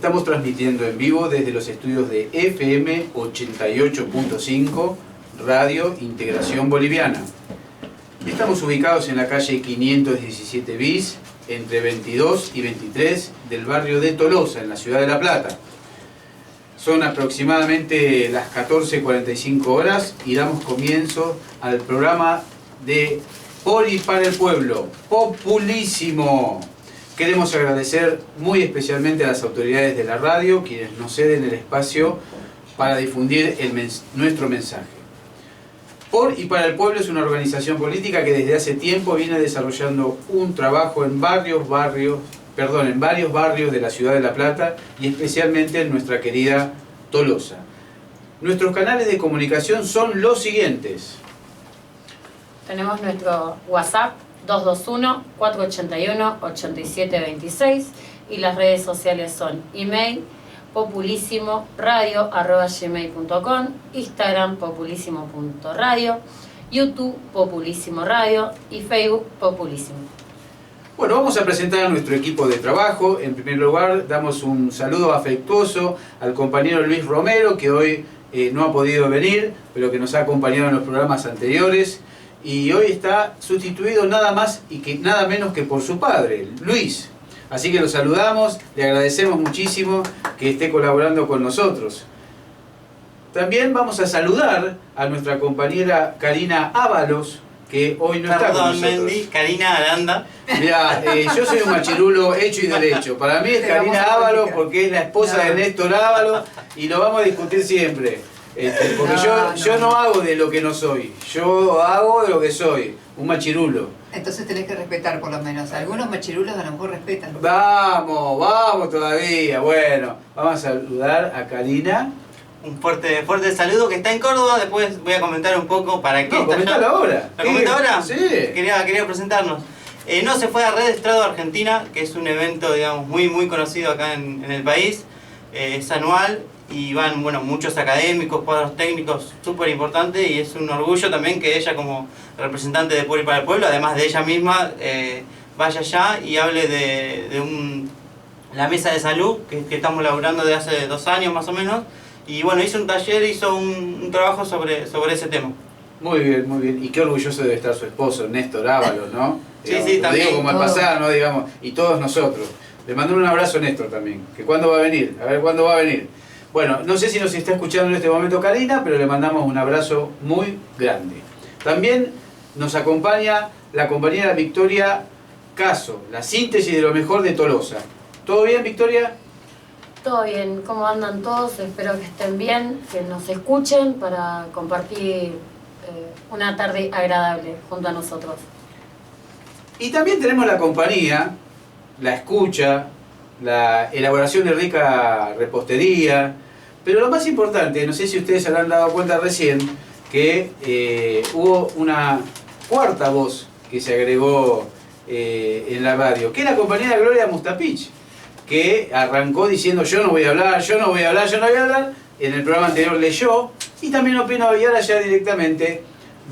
Estamos transmitiendo en vivo desde los estudios de FM 88.5, Radio Integración Boliviana. Estamos ubicados en la calle 517 bis, entre 22 y 23 del barrio de Tolosa, en la ciudad de La Plata. Son aproximadamente las 14:45 horas y damos comienzo al programa de Por y para el Pueblo, Populísimo. Queremos agradecer muy especialmente a las autoridades de la radio, quienes nos ceden el espacio para difundir nuestro mensaje. Por y para el Pueblo es una organización política que desde hace tiempo viene desarrollando un trabajo en varios barrios de la ciudad de La Plata y especialmente en nuestra querida Tolosa. Nuestros canales de comunicación son los siguientes. Tenemos nuestro WhatsApp 221-481-8726 y las redes sociales son email populísimoradio@gmail.com, Instagram populísimo.radio, YouTube Populísimo Radio y Facebook Populísimo. Bueno, vamos a presentar a nuestro equipo de trabajo. En primer lugar, damos un saludo afectuoso al compañero Luis Romero, que hoy no ha podido venir, pero que nos ha acompañado en los programas anteriores. Y hoy está sustituido nada más y nada menos que por su padre, Luis. Así que lo saludamos, le agradecemos muchísimo que esté colaborando con nosotros. También vamos a saludar a nuestra compañera Karina Ábalos, que hoy no está con nosotros. Mendy, Karina Aranda. Mirá, yo soy un machirulo hecho y derecho. Para mí es Karina Ábalos porque es la esposa de Néstor Ábalos y lo vamos a discutir siempre. Porque yo no hago de lo que no soy, yo hago de lo que soy, un machirulo. Entonces tenés que respetar por lo menos. Algunos machirulos a lo mejor respetan. Vamos todavía. Bueno, vamos a saludar a Karina. Un fuerte saludo que está en Córdoba. Después voy a comentar un poco para qué. No, comentalo ahora. ¿Lo comento ahora? Sí. Quería presentarnos. No se fue a Red Estrado Argentina, que es un evento, digamos, muy conocido acá en el país. Es anual y van, muchos académicos, cuadros técnicos, súper importantes, y es un orgullo también que ella, como representante de Por y para el Pueblo, además de ella misma, vaya allá y hable de la mesa de salud que estamos laburando desde hace 2 años más o menos. Y bueno, hizo un taller, hizo un trabajo sobre ese tema. Muy bien, muy bien. Y qué orgulloso debe estar su esposo, Néstor Ábalos, ¿no? Sí, también. Digo como al pasar, ¿no? Digamos, y todos nosotros. Le mando un abrazo a Néstor también. Que cuándo va a venir, a ver cuándo va a venir. Bueno, no sé si nos está escuchando en este momento Karina, pero le mandamos un abrazo muy grande. También nos acompaña la compañera Victoria Caso, la síntesis de lo mejor de Tolosa. ¿Todo bien, Victoria? Todo bien, ¿cómo andan todos? Espero que estén bien, que nos escuchen para compartir una tarde agradable junto a nosotros. Y también tenemos la compañía, la escucha, la elaboración de rica repostería, pero lo más importante, no sé si ustedes se habrán dado cuenta recién, que hubo una cuarta voz que se agregó en la radio, que es la compañera Gloria Mustapich, que arrancó diciendo yo no voy a hablar, yo no voy a hablar, yo no voy a hablar. En el programa anterior leyó y también opinó, y ahora ya directamente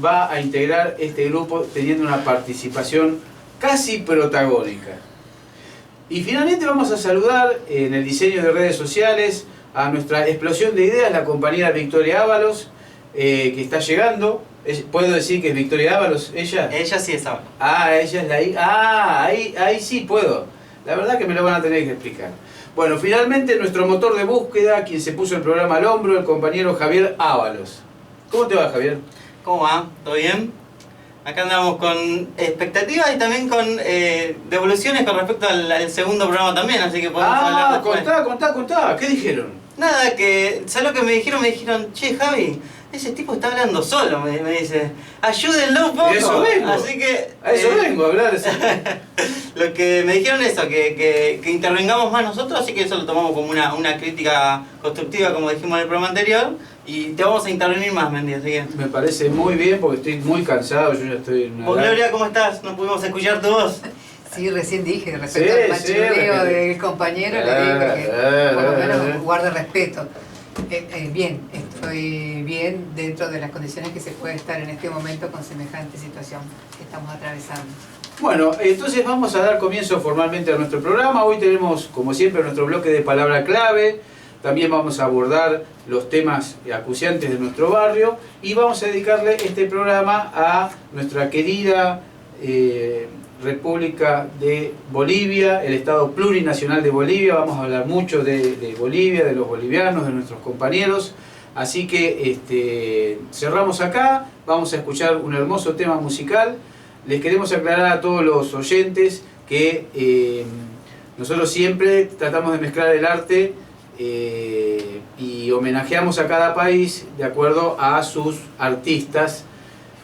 va a integrar este grupo teniendo una participación casi protagónica. Y finalmente vamos a saludar en el diseño de redes sociales a nuestra explosión de ideas, la compañera Victoria Ábalos, que está llegando. ¿Puedo decir que es Victoria Ábalos ella? Ella sí es Ábalos. Ella es la hija. Ahí sí puedo. La verdad que me lo van a tener que explicar. Bueno, finalmente nuestro motor de búsqueda, quien se puso el programa al hombro, el compañero Javier Ábalos. ¿Cómo te va, Javier? ¿Cómo va? ¿Todo bien? Acá andamos con expectativas y también con devoluciones con respecto al segundo programa también, así que podemos hablar después. Contá. ¿Qué dijeron? Nada, ¿sabes lo que me dijeron? Me dijeron, che, Javi, ese tipo está hablando solo, me dice. Ayúdenlo un poco. Eso vengo. Así que... A eso vengo a hablar. Lo que me dijeron es eso, que intervengamos más nosotros, así que eso lo tomamos como una crítica constructiva, como dijimos en el programa anterior. Y te vamos a intervenir más, Mendy, así que... Me parece muy bien porque estoy muy cansado, yo ya estoy en una... Gloria, ¿cómo estás? No pudimos escuchar tu voz. Sí, recién dije, respecto al machiruleo del compañero, le dije que por lo menos guarde respeto. Bien, estoy bien dentro de las condiciones que se puede estar en este momento con semejante situación que estamos atravesando. Bueno, entonces vamos a dar comienzo formalmente a nuestro programa. Hoy tenemos, como siempre, nuestro bloque de palabra clave. También vamos a abordar los temas acuciantes de nuestro barrio y vamos a dedicarle este programa a nuestra querida República de Bolivia, el Estado plurinacional de Bolivia. Vamos a hablar mucho de Bolivia, de los bolivianos, de nuestros compañeros. Así que cerramos acá, vamos a escuchar un hermoso tema musical. Les queremos aclarar a todos los oyentes que nosotros siempre tratamos de mezclar el arte y homenajeamos a cada país de acuerdo a sus artistas.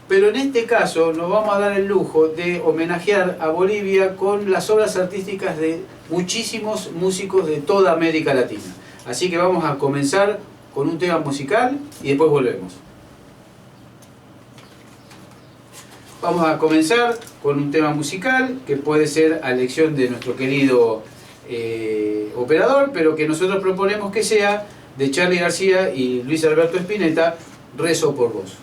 Pero en este caso nos vamos a dar el lujo de homenajear a Bolivia con las obras artísticas de muchísimos músicos de toda América Latina. Así que vamos a comenzar con un tema musical y después volvemos. Vamos a comenzar con un tema musical que puede ser a elección de nuestro querido operador, pero que nosotros proponemos que sea de Charly García y Luis Alberto Spinetta, Rezo por vos.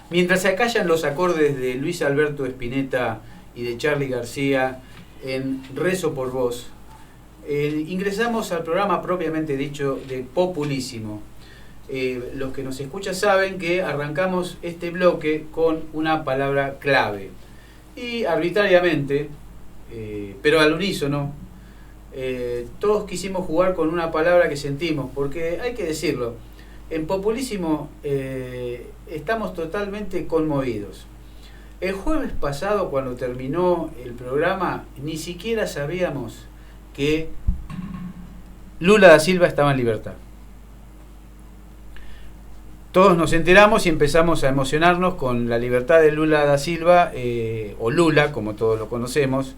Mientras se acallan los acordes de Luis Alberto Spinetta y de Charly García en Rezo por Vos, ingresamos al programa propiamente dicho de Populísimo. Los que nos escuchan saben que arrancamos este bloque con una palabra clave. Y arbitrariamente, pero al unísono, todos quisimos jugar con una palabra que sentimos, porque hay que decirlo, en Populísimo estamos totalmente conmovidos. El jueves pasado, cuando terminó el programa, ni siquiera sabíamos que Lula da Silva estaba en libertad. Todos nos enteramos y empezamos a emocionarnos con la libertad de Lula da Silva, o Lula, como todos lo conocemos,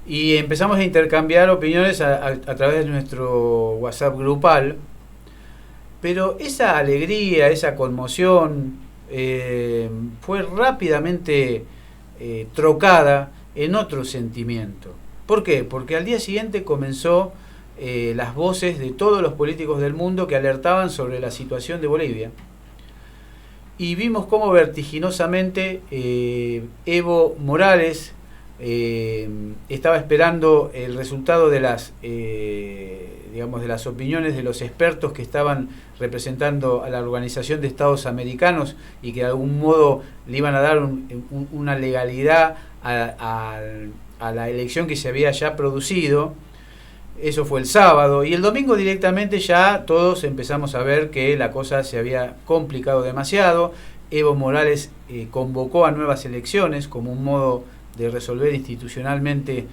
y empezamos a intercambiar opiniones a través de nuestro WhatsApp grupal. Pero esa alegría, esa conmoción fue rápidamente trocada en otro sentimiento. ¿Por qué? Porque al día siguiente comenzó las voces de todos los políticos del mundo que alertaban sobre la situación de Bolivia. Y vimos cómo vertiginosamente Evo Morales estaba esperando el resultado de las de las opiniones de los expertos que estaban representando a la Organización de Estados Americanos y que de algún modo le iban a dar una legalidad a la elección que se había ya producido. Eso fue el sábado, y el domingo directamente ya todos empezamos a ver que la cosa se había complicado demasiado. Evo Morales convocó a nuevas elecciones como un modo de resolver institucionalmente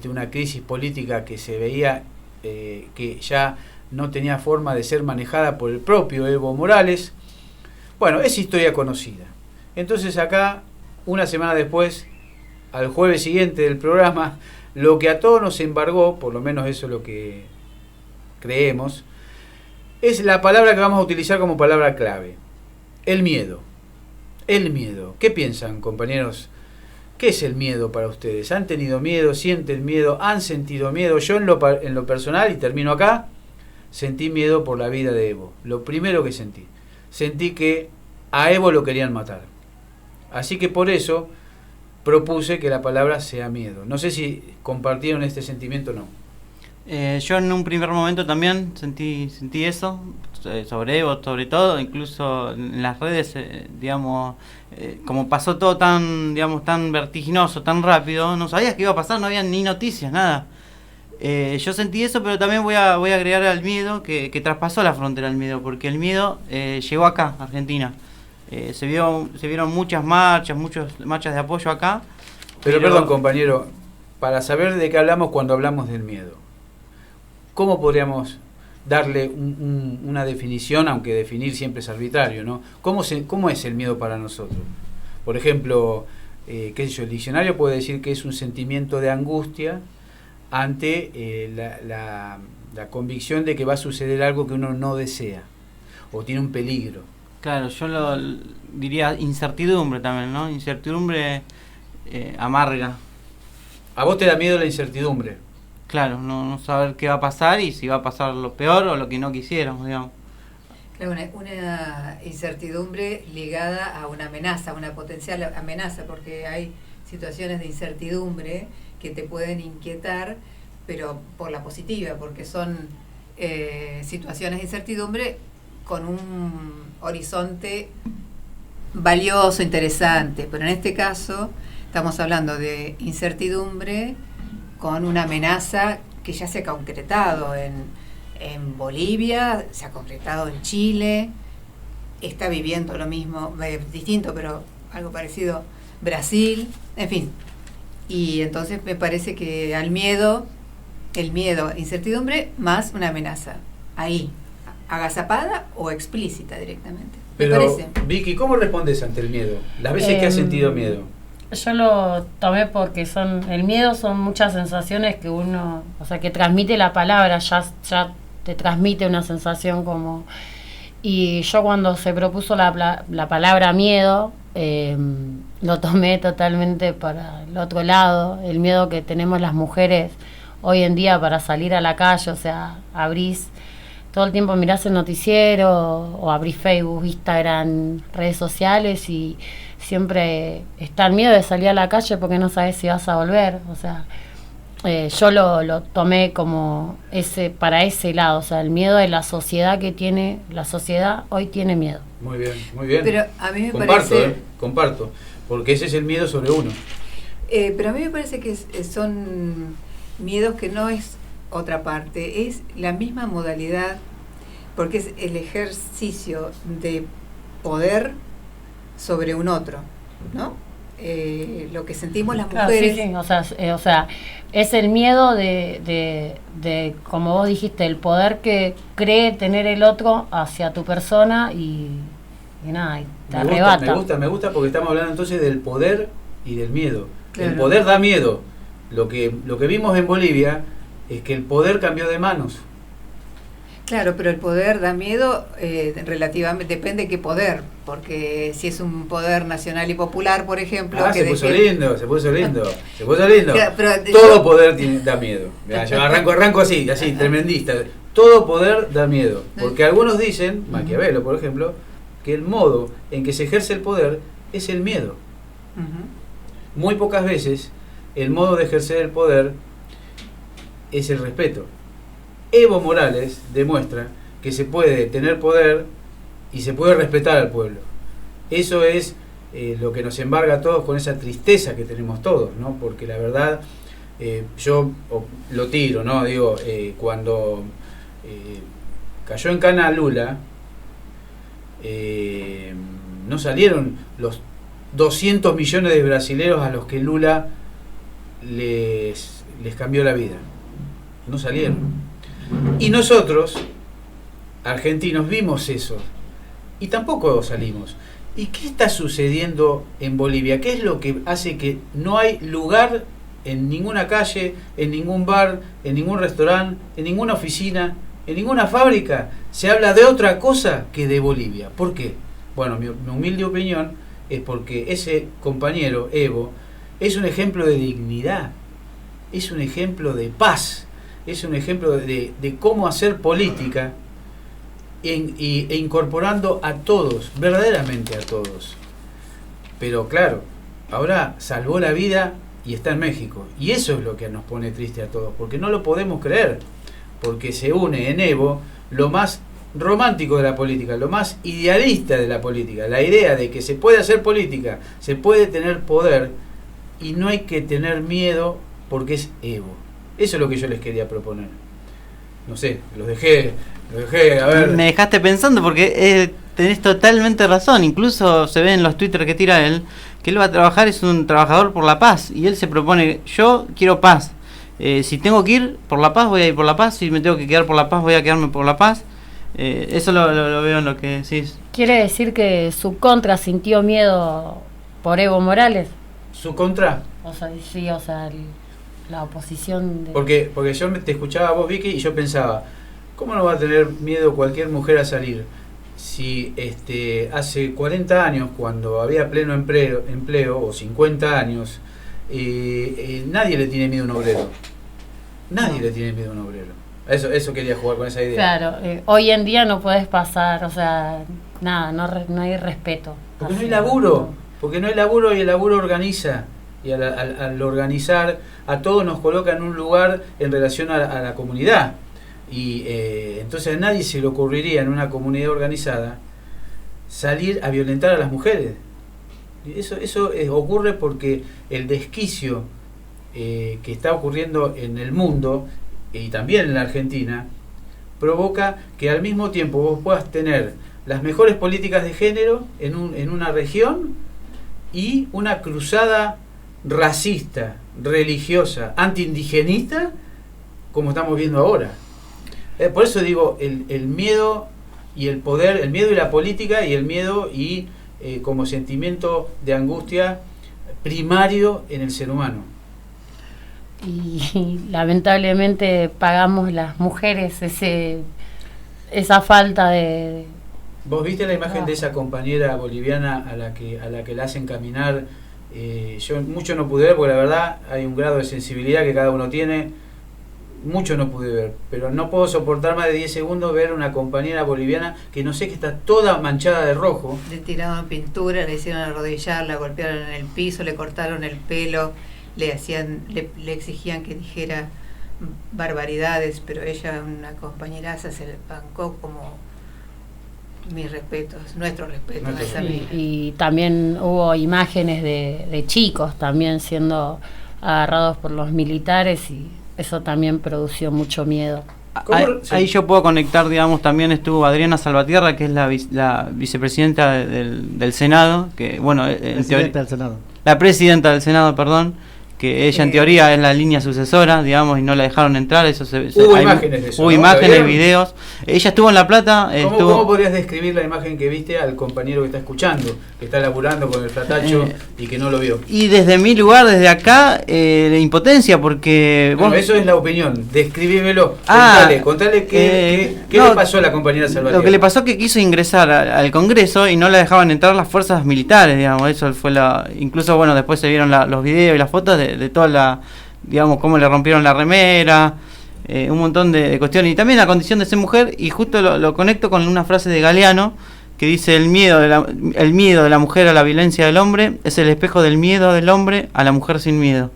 una crisis política que se veía que ya no tenía forma de ser manejada por el propio Evo Morales. Bueno, es historia conocida. Entonces acá, una semana después, al jueves siguiente del programa, lo que a todos nos embargó, por lo menos eso es lo que creemos, es la palabra que vamos a utilizar como palabra clave: el miedo. El miedo. ¿Qué piensan, compañeros? ¿Qué es el miedo para ustedes? ¿Han tenido miedo? ¿Sienten miedo? ¿Han sentido miedo? Yo en lo personal, y termino acá, sentí miedo por la vida de Evo. Lo primero que sentí. Sentí que a Evo lo querían matar. Así que por eso propuse que la palabra sea miedo. No sé si compartieron este sentimiento o no. Yo en un primer momento también sentí eso, sobre Evo sobre todo, incluso en las redes, como pasó todo tan vertiginoso, tan rápido, no sabías qué iba a pasar, no había ni noticias, nada. Yo sentí eso, pero también voy a agregar al miedo que traspasó la frontera el miedo, porque el miedo llegó acá, a Argentina. Se vieron muchas marchas de apoyo acá. Pero perdón, compañero, para saber de qué hablamos cuando hablamos del miedo, ¿cómo podríamos darle una definición, aunque definir siempre es arbitrario, ¿no? ¿Cómo es el miedo para nosotros? Por ejemplo, qué sé yo, el diccionario puede decir que es un sentimiento de angustia ante la convicción de que va a suceder algo que uno no desea o tiene un peligro. Claro, yo lo diría incertidumbre también, ¿no? Incertidumbre amarga. ¿A vos te da miedo la incertidumbre? Claro, no saber qué va a pasar y si va a pasar lo peor o lo que no quisiéramos, digamos. Claro, una incertidumbre ligada a una amenaza, una potencial amenaza, porque hay situaciones de incertidumbre que te pueden inquietar, pero por la positiva, porque son situaciones de incertidumbre con un horizonte valioso, interesante, pero en este caso estamos hablando de incertidumbre con una amenaza que ya se ha concretado en Bolivia, se ha concretado en Chile, está viviendo lo mismo, distinto pero algo parecido, Brasil, en fin. Y entonces me parece que el miedo, incertidumbre más una amenaza, ahí, agazapada o explícita directamente. Pero, Vicky, ¿cómo respondes ante el miedo? Las veces que has sentido miedo. Yo lo tomé porque el miedo son muchas sensaciones que uno, que transmite la palabra, ya te transmite una sensación como... Y yo cuando se propuso la palabra miedo, lo tomé totalmente para el otro lado, el miedo que tenemos las mujeres hoy en día para salir a la calle, abrís todo el tiempo mirás el noticiero o abrís Facebook, Instagram, redes sociales y siempre está el miedo de salir a la calle porque no sabes si vas a volver. O sea, yo lo tomé como para ese lado, o sea, el miedo de la sociedad que tiene, la sociedad hoy tiene miedo. Muy bien, muy bien. Pero a mí me comparto, parece... comparto, porque ese es el miedo sobre uno. Pero a mí me parece que son miedos que no es otra parte, es la misma modalidad, porque es el ejercicio de poder sobre un otro, ¿no? Lo que sentimos las mujeres... Claro, sí, o sea, es el miedo de, como vos dijiste, el poder que cree tener el otro hacia tu persona y nada, y te arrebata. Me gusta porque estamos hablando entonces del poder y del miedo. Claro. El poder da miedo. Lo que vimos en Bolivia es que el poder cambió de manos. Claro, pero el poder da miedo relativamente, depende de qué poder, porque si es un poder nacional y popular, por ejemplo... Se puso lindo. Claro, pero todo poder da miedo. Mirá, yo arranco así, tremendista. Todo poder da miedo. Porque algunos dicen, Maquiavelo por ejemplo, que el modo en que se ejerce el poder es el miedo. Muy pocas veces el modo de ejercer el poder es el respeto. Evo Morales demuestra que se puede tener poder y se puede respetar al pueblo. Eso es lo que nos embarga a todos con esa tristeza que tenemos todos, ¿no? Porque la verdad, yo lo tiro, ¿no? Digo, cuando cayó en cana Lula, no salieron los 200 millones de brasileros a los que Lula les cambió la vida. No salieron. Y nosotros, argentinos, vimos eso y tampoco salimos. ¿Y qué está sucediendo en Bolivia? ¿Qué es lo que hace que no hay lugar en ninguna calle, en ningún bar, en ningún restaurante, en ninguna oficina, en ninguna fábrica? Se habla de otra cosa que de Bolivia. ¿Por qué? Bueno, mi humilde opinión es porque ese compañero, Evo, es un ejemplo de dignidad, es un ejemplo de paz, es un ejemplo de cómo hacer política e incorporando a todos, verdaderamente a todos. Pero claro, ahora salvó la vida y está en México. Y eso es lo que nos pone triste a todos, porque no lo podemos creer, porque se une en Evo lo más romántico de la política, lo más idealista de la política, la idea de que se puede hacer política, se puede tener poder y no hay que tener miedo porque es Evo. Eso es lo que yo les quería proponer. No sé, los dejé, a ver. Me dejaste pensando porque tenés totalmente razón. Incluso se ve en los Twitter que tira él, que él va a trabajar, es un trabajador por la paz. Y él se propone, yo quiero paz. Si tengo que ir por la paz, voy a ir por la paz. Si me tengo que quedar por la paz, voy a quedarme por la paz. Eso lo veo en lo que decís. ¿Quiere decir que su contra sintió miedo por Evo Morales? ¿Su contra? O sea, sí, o sea... la oposición de... Porque yo te escuchaba a vos, Vicky, y yo pensaba, ¿cómo no va a tener miedo cualquier mujer a salir? Si hace 40 años, cuando había pleno empleo o 50 años, nadie le tiene miedo a un obrero. Nadie le tiene miedo a un obrero. Eso quería jugar con esa idea. Claro, hoy en día no puedes pasar, o sea, nada, no hay respeto. Porque no hay laburo, porque no hay laburo y el laburo organiza. Y al organizar a todos nos coloca en un lugar en relación a la comunidad y entonces a nadie se le ocurriría en una comunidad organizada salir a violentar a las mujeres. Eso ocurre porque el desquicio que está ocurriendo en el mundo y también en la Argentina provoca que al mismo tiempo vos puedas tener las mejores políticas de género en una región y una cruzada racista, religiosa, antiindigenista, como estamos viendo ahora. Por eso digo, el miedo y el poder, el miedo y la política, y el miedo y como sentimiento de angustia primario en el ser humano. Y lamentablemente pagamos las mujeres esa falta de... ¿Vos viste la imagen de esa compañera boliviana a la que la hacen caminar? Yo mucho no pude ver porque la verdad hay un grado de sensibilidad que cada uno tiene. mucho no pude ver, pero no puedo soportar más de 10 segundos ver una compañera boliviana que no sé, que está toda manchada de rojo. Le tiraron pintura, le hicieron arrodillar, la golpearon en el piso, le cortaron el pelo, le exigían que dijera barbaridades, pero ella, una compañeraza, se le bancó como mis respetos, nuestros respetos a esa amiga. Y también hubo imágenes de chicos también siendo agarrados por los militares y eso también produció mucho miedo. Ahí yo puedo conectar, digamos, también estuvo Adriana Salvatierra, que es la vicepresidenta del Senado, que bueno, la presidenta del Senado, perdón, que ella en teoría es la línea sucesora, digamos, y no la dejaron entrar. Eso hubo imágenes de eso, hubo, ¿no? Imágenes, videos. Ella estuvo en La Plata. ¿Cómo podrías describir la imagen que viste al compañero que está escuchando, que está laburando con el flatacho y que no lo vio? Y desde mi lugar, desde acá, de impotencia, porque... Bueno, eso es la opinión, describímelo. Contale qué le pasó a la compañera Salvatierra. Lo que le pasó es que quiso ingresar al Congreso y no la dejaban entrar las fuerzas militares, digamos. Eso fue incluso, bueno, después se vieron los videos y las fotos de toda la, digamos, cómo le rompieron la remera, un montón de cuestiones, y también la condición de ser mujer, y justo lo conecto con una frase de Galeano que dice: el miedo de la mujer a la violencia del hombre es el espejo del miedo del hombre a la mujer sin miedo.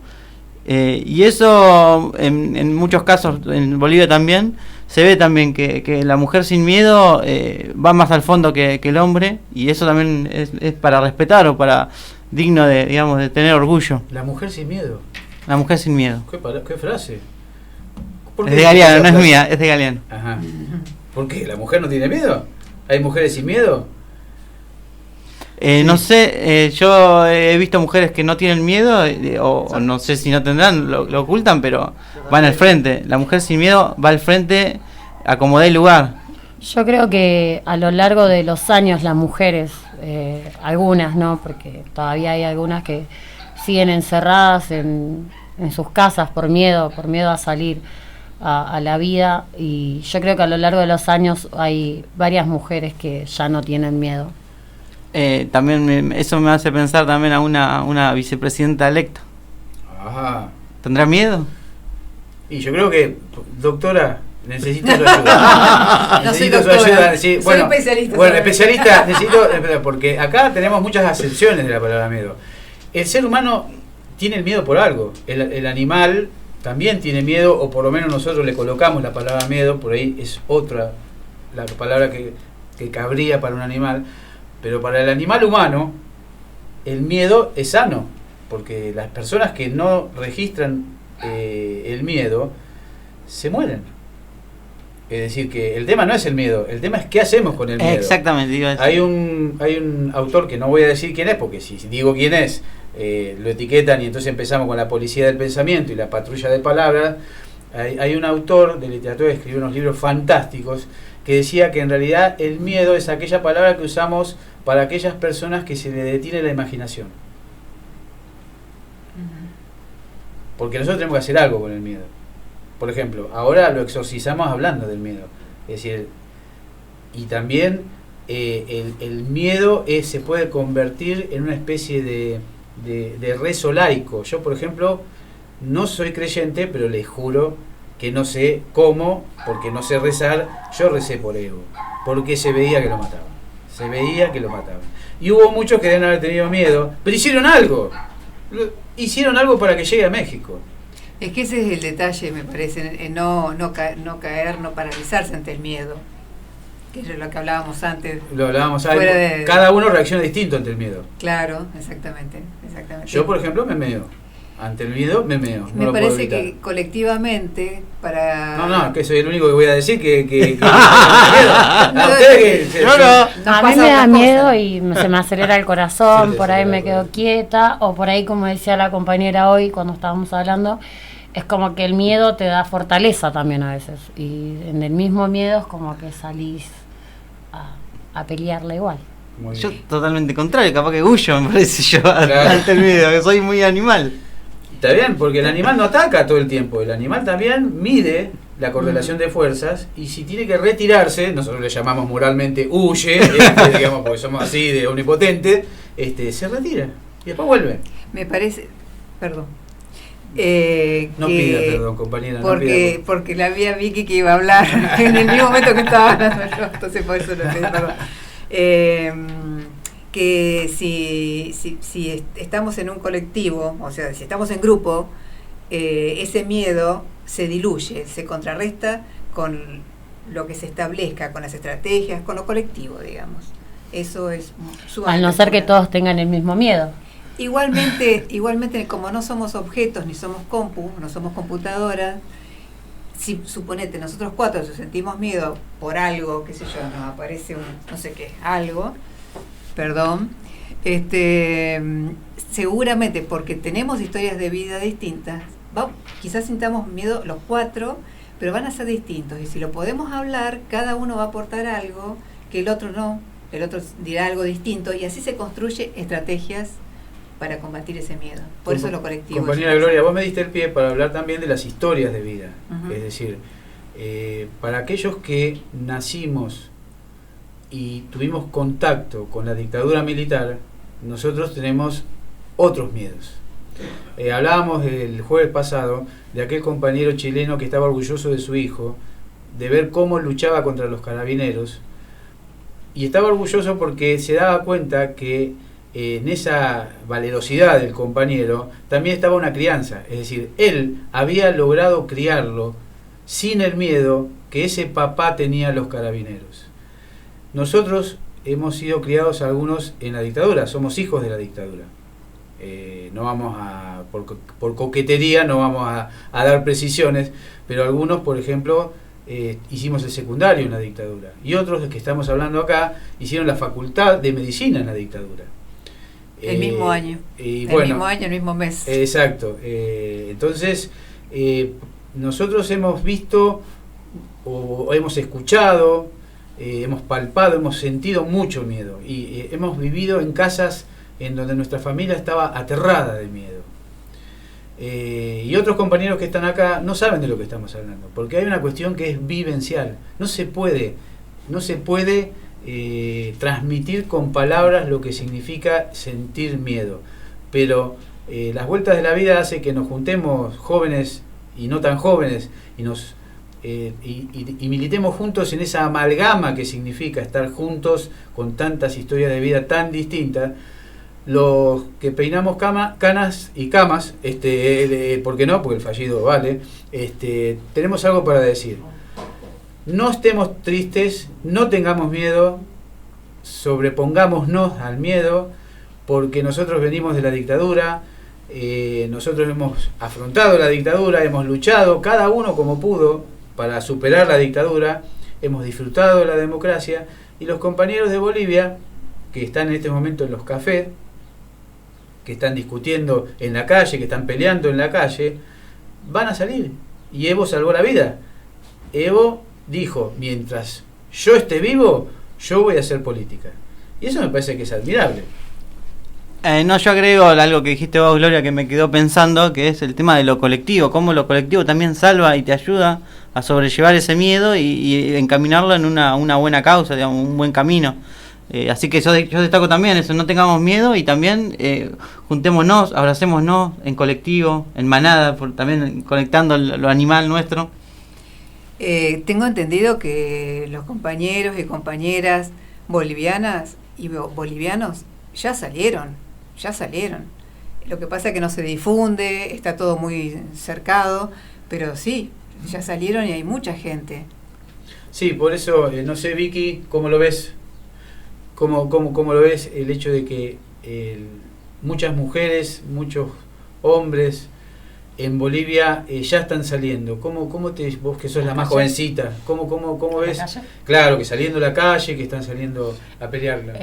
Y eso en muchos casos, en Bolivia también se ve también que la mujer sin miedo va más al fondo que el hombre, y eso también es para respetar o para digno de, digamos, de tener orgullo. La mujer sin miedo. La mujer sin miedo. ¿Qué frase? Es de Galeano, no es mía, es de Galeano. Ajá. ¿Por qué? ¿La mujer no tiene miedo? ¿Hay mujeres sin miedo? Sí. No sé, yo he visto mujeres que no tienen miedo, o no sé si no tendrán, lo ocultan, pero van al frente. La mujer sin miedo va al frente a como dé lugar. Yo creo que a lo largo de los años las mujeres, algunas no, porque todavía hay algunas que siguen encerradas en sus casas por miedo a salir a la vida, y yo creo que a lo largo de los años hay varias mujeres que ya no tienen miedo. También eso me hace pensar también a una vicepresidenta electa. Ajá. ¿Tendrá miedo? Y yo creo que, doctora, necesito su ayuda. No soy doctora, soy especialista. Bueno, especialista, necesito, porque acá tenemos muchas acepciones de la palabra miedo. El ser humano tiene el miedo por algo. El animal también tiene miedo, o por lo menos nosotros le colocamos la palabra miedo, por ahí es otra la palabra que cabría para un animal. Pero para el animal humano, el miedo es sano, porque las personas que no registran el miedo se mueren. Es decir, que el tema no es el miedo, el tema es qué hacemos con el miedo. Exactamente. Hay un autor que no voy a decir quién es, porque si digo quién es, lo etiquetan y entonces empezamos con la policía del pensamiento y la patrulla de palabras. Hay un autor de literatura que escribió unos libros fantásticos que decía que en realidad el miedo es aquella palabra que usamos para aquellas personas que se le detiene la imaginación. Porque nosotros tenemos que hacer algo con el miedo. Por ejemplo, ahora lo exorcizamos hablando del miedo. Es decir, y también el miedo se puede convertir en una especie de rezo laico. Yo, por ejemplo, no soy creyente, pero les juro que no sé cómo, porque no sé rezar. Yo recé por Evo, porque se veía que lo mataban. Y hubo muchos que deben haber tenido miedo, pero hicieron algo. Hicieron algo para que llegue a México. Es que ese es el detalle, me parece, no caer, no paralizarse ante el miedo. Que es lo que hablábamos antes. Cada uno reacciona distinto ante el miedo. Claro, exactamente. Yo, por ejemplo, me meo. Ante el miedo, me meo. Me parece que colectivamente, No, que soy el único que voy a decir que a mí me da miedo y se me acelera el corazón, sí, por ahí me quedo quieta, o por ahí, como decía la compañera hoy cuando estábamos hablando, es como que el miedo te da fortaleza también a veces, y en el mismo miedo es como que salís a pelearla igual. Yo totalmente contrario, capaz que huyo, me parece yo, ante el miedo, que soy muy animal. Está bien, porque el animal no ataca todo el tiempo, el animal también mide la correlación de fuerzas, y si tiene que retirarse, nosotros le llamamos moralmente huye, digamos, porque somos así de omnipotentes, se retira y después vuelve. Me parece, perdón, No pida perdón, compañera. Porque la vi a Vicky que iba a hablar en el mismo momento que estaba hablando yo, entonces por eso le pedí perdón. Que si estamos en un colectivo, o sea, si estamos en grupo, ese miedo se diluye, se contrarresta con lo que se establezca, con las estrategias, con lo colectivo, digamos. Eso es sumamente al no ser que importante. todos tengan el mismo miedo. Igualmente, como no somos objetos, ni somos no somos computadoras, si suponete nosotros 4 si sentimos miedo por algo, qué sé yo, nos aparece no sé qué, algo, perdón, seguramente porque tenemos historias de vida distintas, quizás sintamos miedo los 4, pero van a ser distintos, y si lo podemos hablar, cada uno va a aportar algo que el otro no, el otro dirá algo distinto, y así se construye estrategias para combatir ese miedo. Por eso lo colectivo. Compañera Gloria, vos me diste el pie para hablar también de las historias de vida. Uh-huh. Es decir, para aquellos que nacimos y tuvimos contacto con la dictadura militar, nosotros tenemos otros miedos. Hablábamos el jueves pasado de aquel compañero chileno que estaba orgulloso de su hijo, de ver cómo luchaba contra los carabineros, y estaba orgulloso porque se daba cuenta que en esa valerosidad del compañero también estaba una crianza, es decir, él había logrado criarlo sin el miedo que ese papá tenía a los carabineros. Nosotros hemos sido criados algunos en la dictadura, somos hijos de la dictadura. No vamos a, por coquetería, no vamos a dar precisiones, pero algunos, por ejemplo, hicimos el secundario en la dictadura, y otros, de que estamos hablando acá, hicieron la facultad de medicina en la dictadura. El mismo año, el mismo mes. Exacto. Entonces, nosotros hemos visto o hemos escuchado, hemos palpado, hemos sentido mucho miedo, y hemos vivido en casas en donde nuestra familia estaba aterrada de miedo. Y otros compañeros que están acá no saben de lo que estamos hablando, porque hay una cuestión que es vivencial. No se puede transmitir con palabras lo que significa sentir miedo, pero las vueltas de la vida hace que nos juntemos, jóvenes y no tan jóvenes, y militemos juntos en esa amalgama que significa estar juntos con tantas historias de vida tan distintas. Los que peinamos canas y camas, ¿por qué no? Porque el fallido vale, tenemos algo para decir. No estemos tristes, no tengamos miedo, sobrepongámonos al miedo, porque nosotros venimos de la dictadura, nosotros hemos afrontado la dictadura, hemos luchado, cada uno como pudo, para superar la dictadura, hemos disfrutado de la democracia, y los compañeros de Bolivia, que están en este momento en los cafés, que están discutiendo en la calle, que están peleando en la calle, van a salir. Y Evo salvó la vida. Evo dijo, mientras yo esté vivo, yo voy a hacer política. Y eso me parece que es admirable. No, yo agrego algo que dijiste vos, Gloria, que me quedó pensando, que es el tema de lo colectivo, cómo lo colectivo también salva y te ayuda a sobrellevar ese miedo y encaminarlo en una buena causa, digamos, un buen camino. Así que yo destaco también eso, no tengamos miedo, y también juntémonos, abracémonos en colectivo, en manada, también conectando lo animal nuestro. Tengo entendido que los compañeros y compañeras bolivianas y bolivianos ya salieron. Lo que pasa es que no se difunde, está todo muy cercado, pero sí, ya salieron y hay mucha gente. Sí, por eso, no sé, Vicky, ¿cómo lo ves? ¿Cómo lo ves el hecho de que muchas mujeres, muchos hombres en Bolivia ya están saliendo? Vos que sos la más jovencita, ¿cómo ves? Claro, que saliendo a la calle, que están saliendo a pelearla.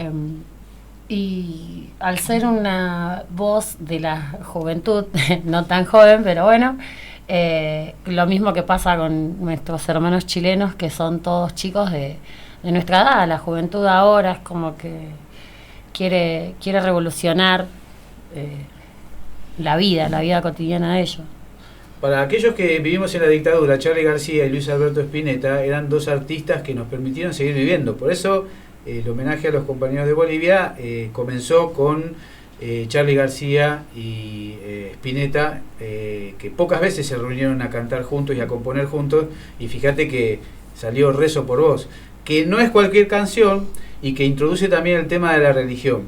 Y al ser una voz de la juventud, no tan joven, pero bueno, lo mismo que pasa con nuestros hermanos chilenos, que son todos chicos de nuestra edad. La juventud ahora es como que quiere revolucionar la vida cotidiana de ellos. Para aquellos que vivimos en la dictadura, Charly García y Luis Alberto Spinetta eran dos artistas que nos permitieron seguir viviendo. Por eso el homenaje a los compañeros de Bolivia comenzó con Charly García y Spinetta, que pocas veces se reunieron a cantar juntos y a componer juntos, y fíjate que salió Rezo por Vos, que no es cualquier canción y que introduce también el tema de la religión,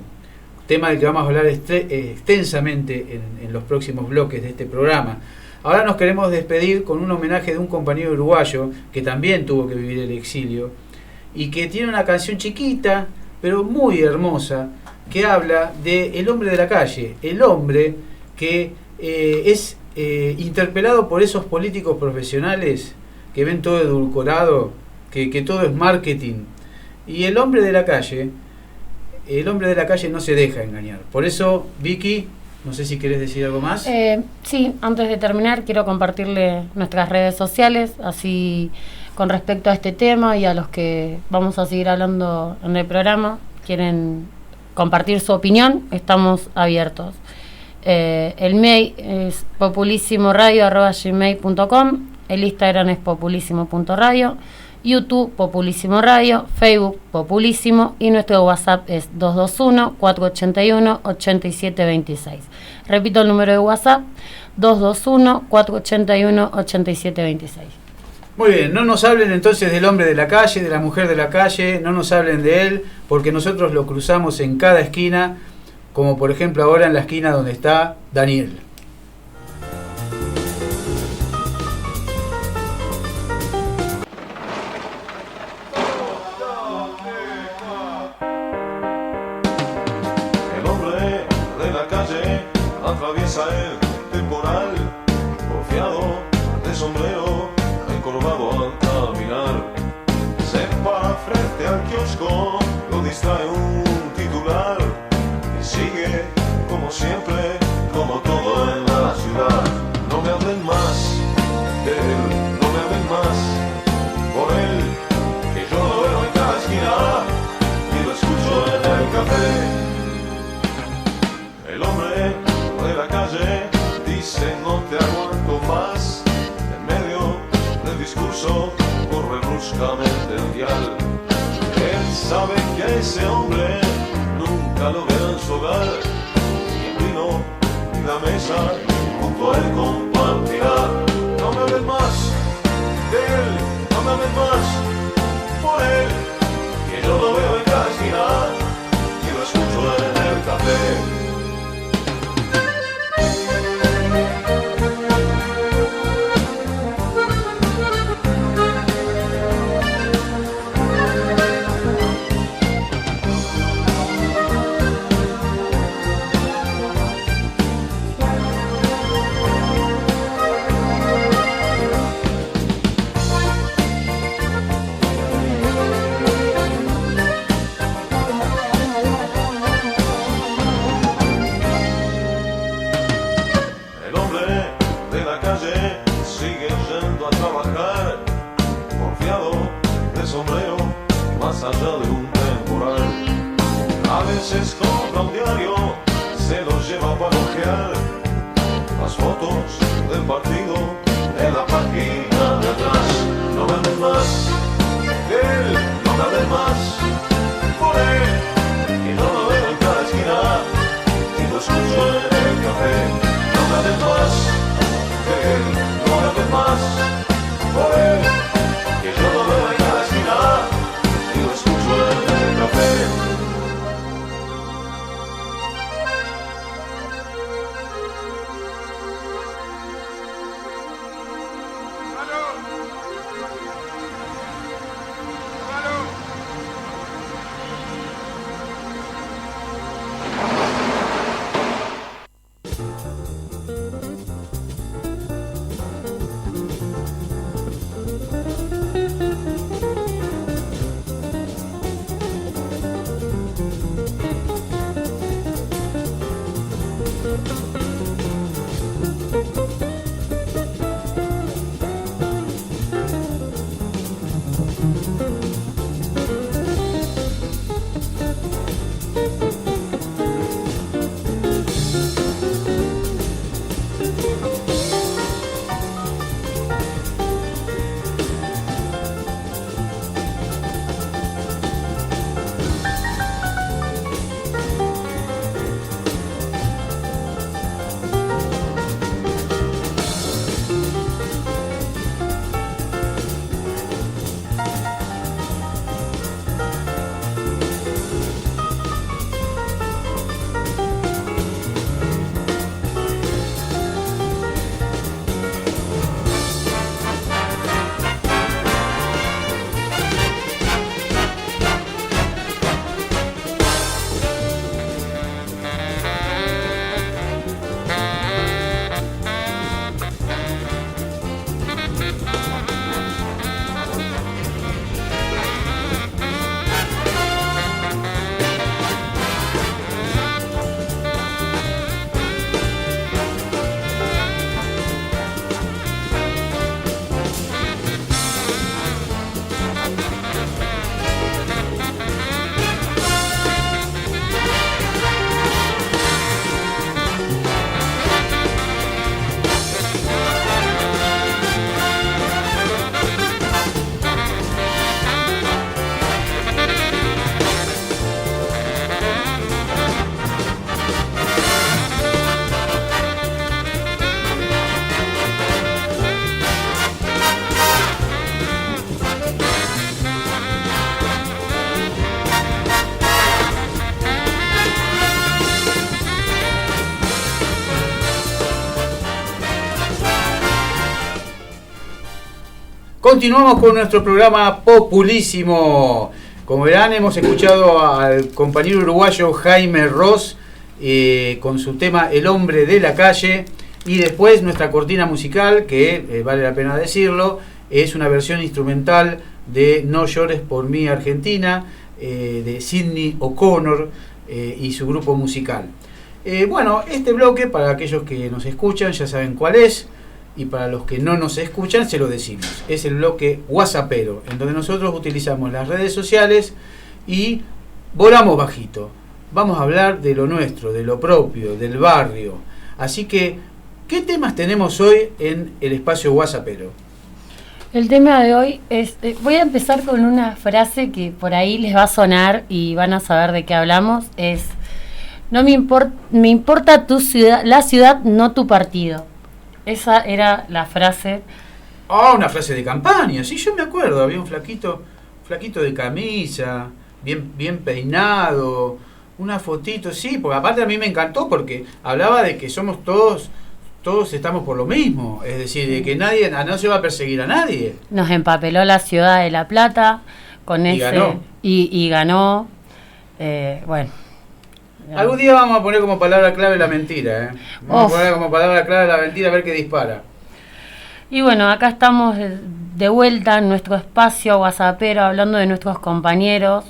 tema del que vamos a hablar extensamente en los próximos bloques de este programa. Ahora nos queremos despedir con un homenaje de un compañero uruguayo que también tuvo que vivir el exilio y que tiene una canción chiquita pero muy hermosa, que habla de el hombre de la calle, el hombre que es interpelado por esos políticos profesionales que ven todo edulcorado, que todo es marketing, y el hombre de la calle no se deja engañar. Por eso, Vicky, no sé si querés decir algo más. Sí, antes de terminar quiero compartirle nuestras redes sociales, así con respecto a este tema y a los que vamos a seguir hablando en el programa, quieren compartir su opinión, estamos abiertos. El mail es populissimoradio@gmail.com, el Instagram es populissimo.radio, YouTube Populissimo Radio, Facebook Populissimo y nuestro WhatsApp es 221-481-8726. Repito el número de WhatsApp, 221-481-8726. Muy bien, no nos hablen entonces del hombre de la calle, de la mujer de la calle, no nos hablen de él, porque nosotros lo cruzamos en cada esquina, como por ejemplo ahora en la esquina donde está Daniel. El hombre de la calle atraviesa el temporal, porfiado de sombrero, encorvado al caminar. Se para frente al kiosco, lo distrae un titular y sigue como siempre, como todo en la ciudad. No me hablen más de él, no me hablen más por él, que yo lo veo en cada esquina y lo escucho en el café. El hombre de la calle dice no te aguanto más. En medio del discurso corre bruscamente el dial. Él sabe que a ese hombre nunca lo verá en su hogar. Y el vino y la mesa junto a él compartirá. No me hablen más de él, no me hablen más por él, que yo lo veo en cada esquina y lo escucho en el café. Allá de un temporal, a veces compra un diario, se lo lleva para ojear las fotos del partido en la página de atrás. No me hablen más de él, no me hablen más por él, que yo lo veo en cada esquina y lo escucho en el café. No me hablen más de él, no me hablen más por él, que yo lo veo en cada esquina y lo escucho en el café. Continuamos con nuestro programa populísimo. Como verán, hemos escuchado al compañero uruguayo Jaime Ross con su tema El hombre de la calle, y después nuestra cortina musical, que vale la pena decirlo, es una versión instrumental de No llores por mí Argentina, de Sidney O'Connor y su grupo musical. Bueno, este bloque, para aquellos que nos escuchan ya saben cuál es, y para los que no nos escuchan se lo decimos. Es el bloque WhatsAppero, en donde nosotros utilizamos las redes sociales y volamos bajito. Vamos a hablar de lo nuestro, de lo propio, del barrio. Así que, ¿qué temas tenemos hoy en el espacio WhatsAppero? El tema de hoy es... voy a empezar con una frase que por ahí les va a sonar y van a saber de qué hablamos. Es: no me importa tu ciudad, la ciudad, no tu partido. Esa era la frase. Una frase de campaña, sí, yo me acuerdo. Había un flaquito de camisa, bien peinado, una fotito, sí, porque aparte a mí me encantó porque hablaba de que somos todos estamos por lo mismo, es decir, de que nadie, no se va a perseguir a nadie. Nos empapeló la ciudad de La Plata con y ese ganó. Y ganó. Bueno. Algún día vamos a poner como palabra clave la mentira, Vamos a poner como palabra clave la mentira, a ver qué dispara. Y bueno, acá estamos de vuelta en nuestro espacio WhatsAppero, hablando de nuestros compañeros,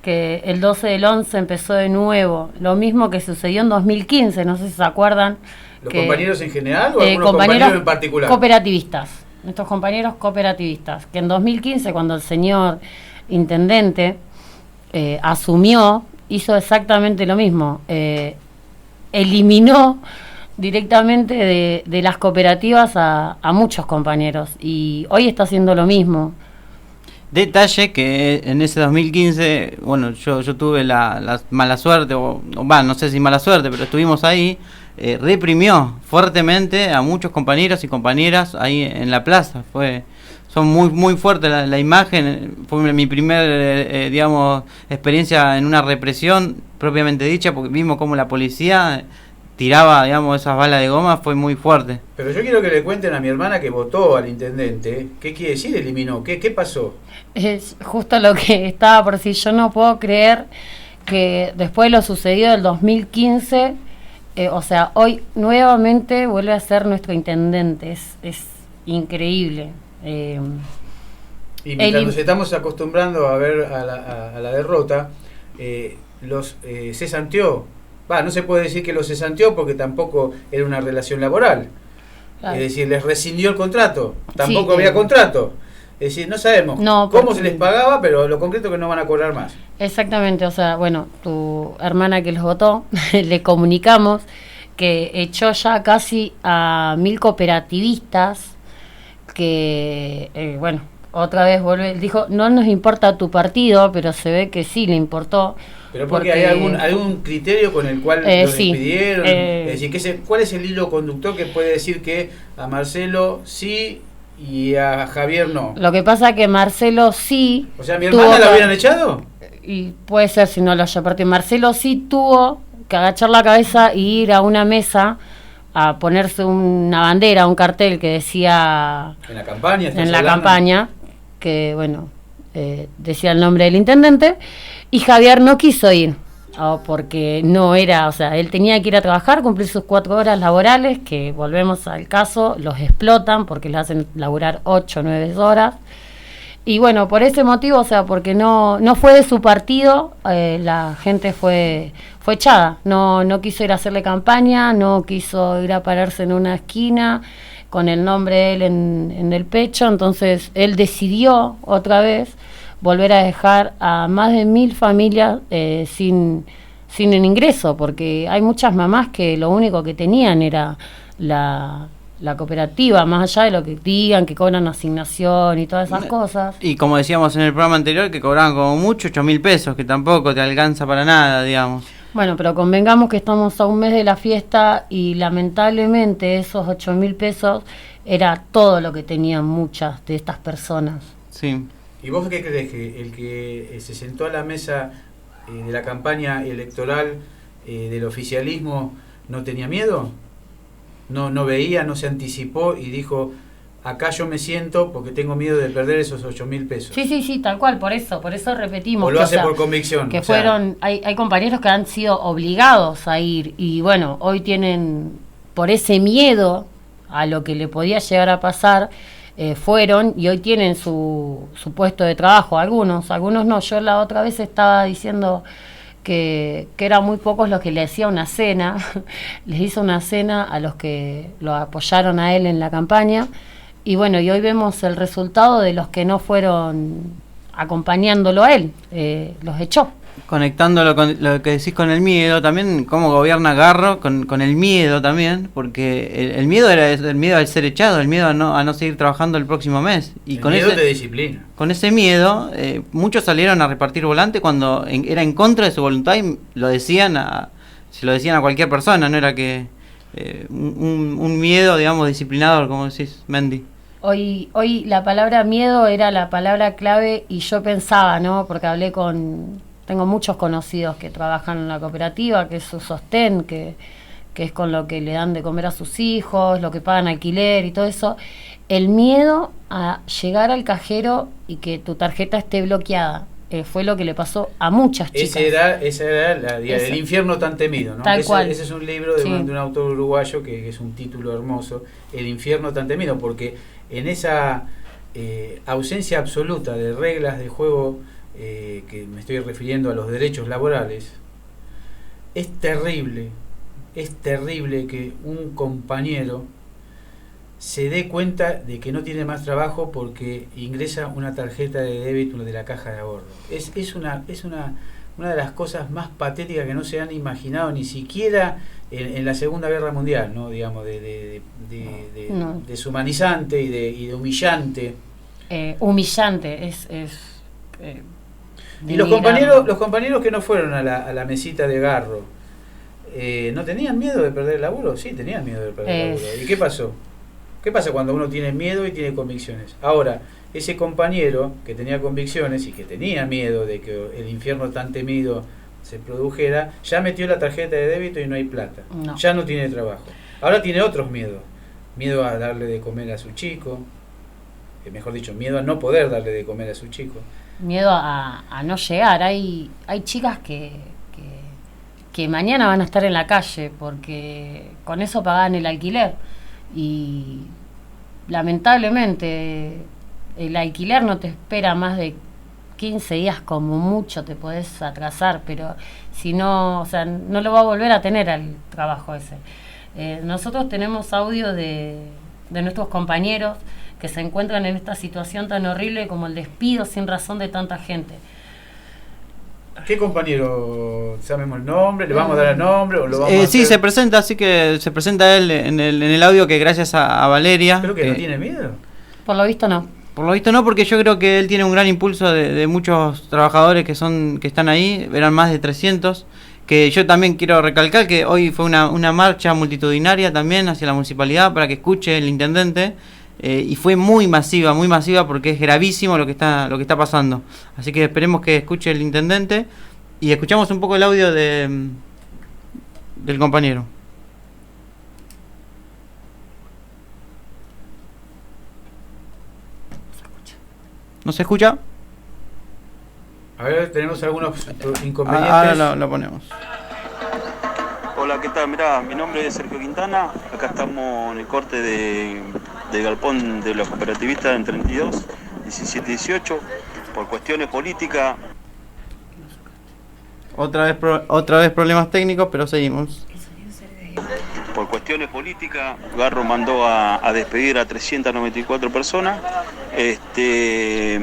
que el 12 del 11 empezó de nuevo, lo mismo que sucedió en 2015, no sé si se acuerdan. ¿Los compañeros en general o algunos compañeros en particular? Cooperativistas, nuestros compañeros cooperativistas, que en 2015, cuando el señor intendente asumió, hizo exactamente lo mismo, eliminó directamente de las cooperativas a muchos compañeros, y hoy está haciendo lo mismo. Detalle que en ese 2015, bueno, yo tuve la mala suerte, no sé si mala suerte, pero estuvimos ahí, reprimió fuertemente a muchos compañeros y compañeras ahí en la plaza. Son muy fuertes la imagen. Fue mi primer, experiencia en una represión propiamente dicha, porque vimos como la policía tiraba, esas balas de goma. Fue muy fuerte. Pero yo quiero que le cuenten a mi hermana que votó al intendente, ¿qué quiere decir eliminó? ¿Qué pasó? Es justo lo que estaba por decir. Yo no puedo creer que después de lo sucedido del 2015, hoy nuevamente vuelve a ser nuestro intendente. Es increíble. Y mientras nos estamos acostumbrando a ver a la derrota, los cesanteó. No se puede decir que los cesanteó porque tampoco era una relación laboral. Claro. Es decir, les rescindió el contrato. Tampoco había contrato. Es decir, no sabemos cómo se les pagaba, pero lo concreto es que no van a cobrar más. Exactamente, tu hermana que los votó, le comunicamos que echó ya casi a 1000 cooperativistas, que, otra vez dijo, no nos importa tu partido, pero se ve que sí le importó. Pero porque hay algún criterio con el cual los despidieron. Es decir, ¿cuál es el hilo conductor que puede decir que a Marcelo sí y a Javier no? Lo que pasa es que Marcelo sí... O sea, ¿mi hermana la hubieran echado? Y puede ser si no lo haya partido. Marcelo sí tuvo que agachar la cabeza y ir a una mesa a ponerse una bandera, un cartel que decía... En la campaña. En la campaña, que decía el nombre del intendente, y Javier no quiso ir, porque no era, él tenía que ir a trabajar, cumplir sus 4 horas laborales, que volvemos al caso, los explotan porque les hacen laburar 8 o 9 horas. Y bueno, por ese motivo, porque no fue de su partido, la gente fue echada. No quiso ir a hacerle campaña, no quiso ir a pararse en una esquina con el nombre de él en el pecho. Entonces él decidió otra vez volver a dejar a más de 1000 familias sin el ingreso, porque hay muchas mamás que lo único que tenían era la cooperativa, más allá de lo que digan, que cobran asignación y todas esas cosas. Y como decíamos en el programa anterior, que cobraban como mucho 8.000 pesos, que tampoco te alcanza para nada, digamos. Bueno, pero convengamos que estamos a un mes de la fiesta y lamentablemente esos 8.000 pesos era todo lo que tenían muchas de estas personas. Sí. ¿Y vos qué crees? ¿Que el que se sentó a la mesa de la campaña electoral del oficialismo no tenía miedo? ¿No veía, no se anticipó y dijo, acá yo me siento porque tengo miedo de perder esos 8.000 pesos. Sí, tal cual, por eso repetimos. O lo que, hace por convicción. Que fueron, hay compañeros que han sido obligados a ir y bueno, hoy tienen, por ese miedo a lo que le podía llegar a pasar, fueron y hoy tienen su puesto de trabajo, algunos no. Yo la otra vez estaba diciendo que eran muy pocos los que le hacía una cena, les hizo una cena a los que lo apoyaron a él en la campaña, y bueno, y hoy vemos el resultado de los que no fueron acompañándolo a él, los echó. Conectándolo con lo que decís con el miedo, también cómo gobierna Garro con el miedo también, porque el miedo era el miedo al ser echado, el miedo a no seguir trabajando el próximo mes. Y el con miedo ese, de disciplina. Con ese miedo, muchos salieron a repartir volante cuando era en contra de su voluntad y se lo decían a cualquier persona, no era que un miedo, digamos, disciplinador, como decís, Mendy. Hoy la palabra miedo era la palabra clave y yo pensaba, ¿no? Porque tengo muchos conocidos que trabajan en la cooperativa, que es su sostén, que es con lo que le dan de comer a sus hijos, lo que pagan alquiler y todo eso. El miedo a llegar al cajero y que tu tarjeta esté bloqueada. Fue lo que le pasó a muchas chicas. Ese era el infierno tan temido, ¿no? Tal cual. Ese es un libro de un autor uruguayo que es un título hermoso, El infierno tan temido, porque en esa ausencia absoluta de reglas de juego, que me estoy refiriendo a los derechos laborales, es terrible que un compañero se dé cuenta de que no tiene más trabajo porque ingresa una tarjeta de débito de la caja de ahorro. Es una de las cosas más patéticas que no se han imaginado ni siquiera en la Segunda Guerra Mundial, ¿no? Digamos, deshumanizante y de humillante. Humillante, y los compañeros que no fueron a la mesita de Garro, ¿no tenían miedo de perder el laburo? Sí, tenían miedo de perder el laburo. ¿Y qué pasó? ¿Qué pasa cuando uno tiene miedo y tiene convicciones? Ahora, ese compañero que tenía convicciones y que tenía miedo de que el infierno tan temido se produjera, ya metió la tarjeta de débito y no hay plata. No. Ya no tiene trabajo. Ahora tiene otros miedos. Miedo a darle de comer a su chico. Mejor dicho, miedo a no poder darle de comer a su chico. Miedo a no llegar. Hay chicas que mañana van a estar en la calle porque con eso pagan el alquiler. Y lamentablemente el alquiler no te espera más de 15 días, como mucho te podés atrasar, pero si no, o sea, no lo va a volver a tener al trabajo ese. Nosotros tenemos audio de nuestros compañeros que se encuentran en esta situación tan horrible como el despido sin razón de tanta gente. ¿Qué compañero? ¿Sabemos el nombre? ¿Le vamos a dar el nombre? ¿O lo vamos a sí, se presenta, así que se presenta él en el audio, que gracias a Valeria. ¿Creo que no tiene miedo? Por lo visto no. Por lo visto no, porque yo creo que él tiene un gran impulso de muchos trabajadores que están ahí, eran más de 300, que yo también quiero recalcar que hoy fue una marcha multitudinaria también hacia la municipalidad para que escuche el intendente. Y fue muy masiva porque es gravísimo lo que está pasando. Así que esperemos que escuche el intendente y escuchamos un poco el audio del compañero. ¿No se escucha? A ver, tenemos algunos inconvenientes. Ahora lo ponemos. Hola, ¿qué tal? Mirá, mi nombre es Sergio Quintana. Acá estamos en el corte del galpón de los cooperativistas en 32, 17 y 18. Por cuestiones políticas. Otra vez problemas técnicos, pero seguimos. Por cuestiones políticas, Garro mandó a despedir a 394 personas, que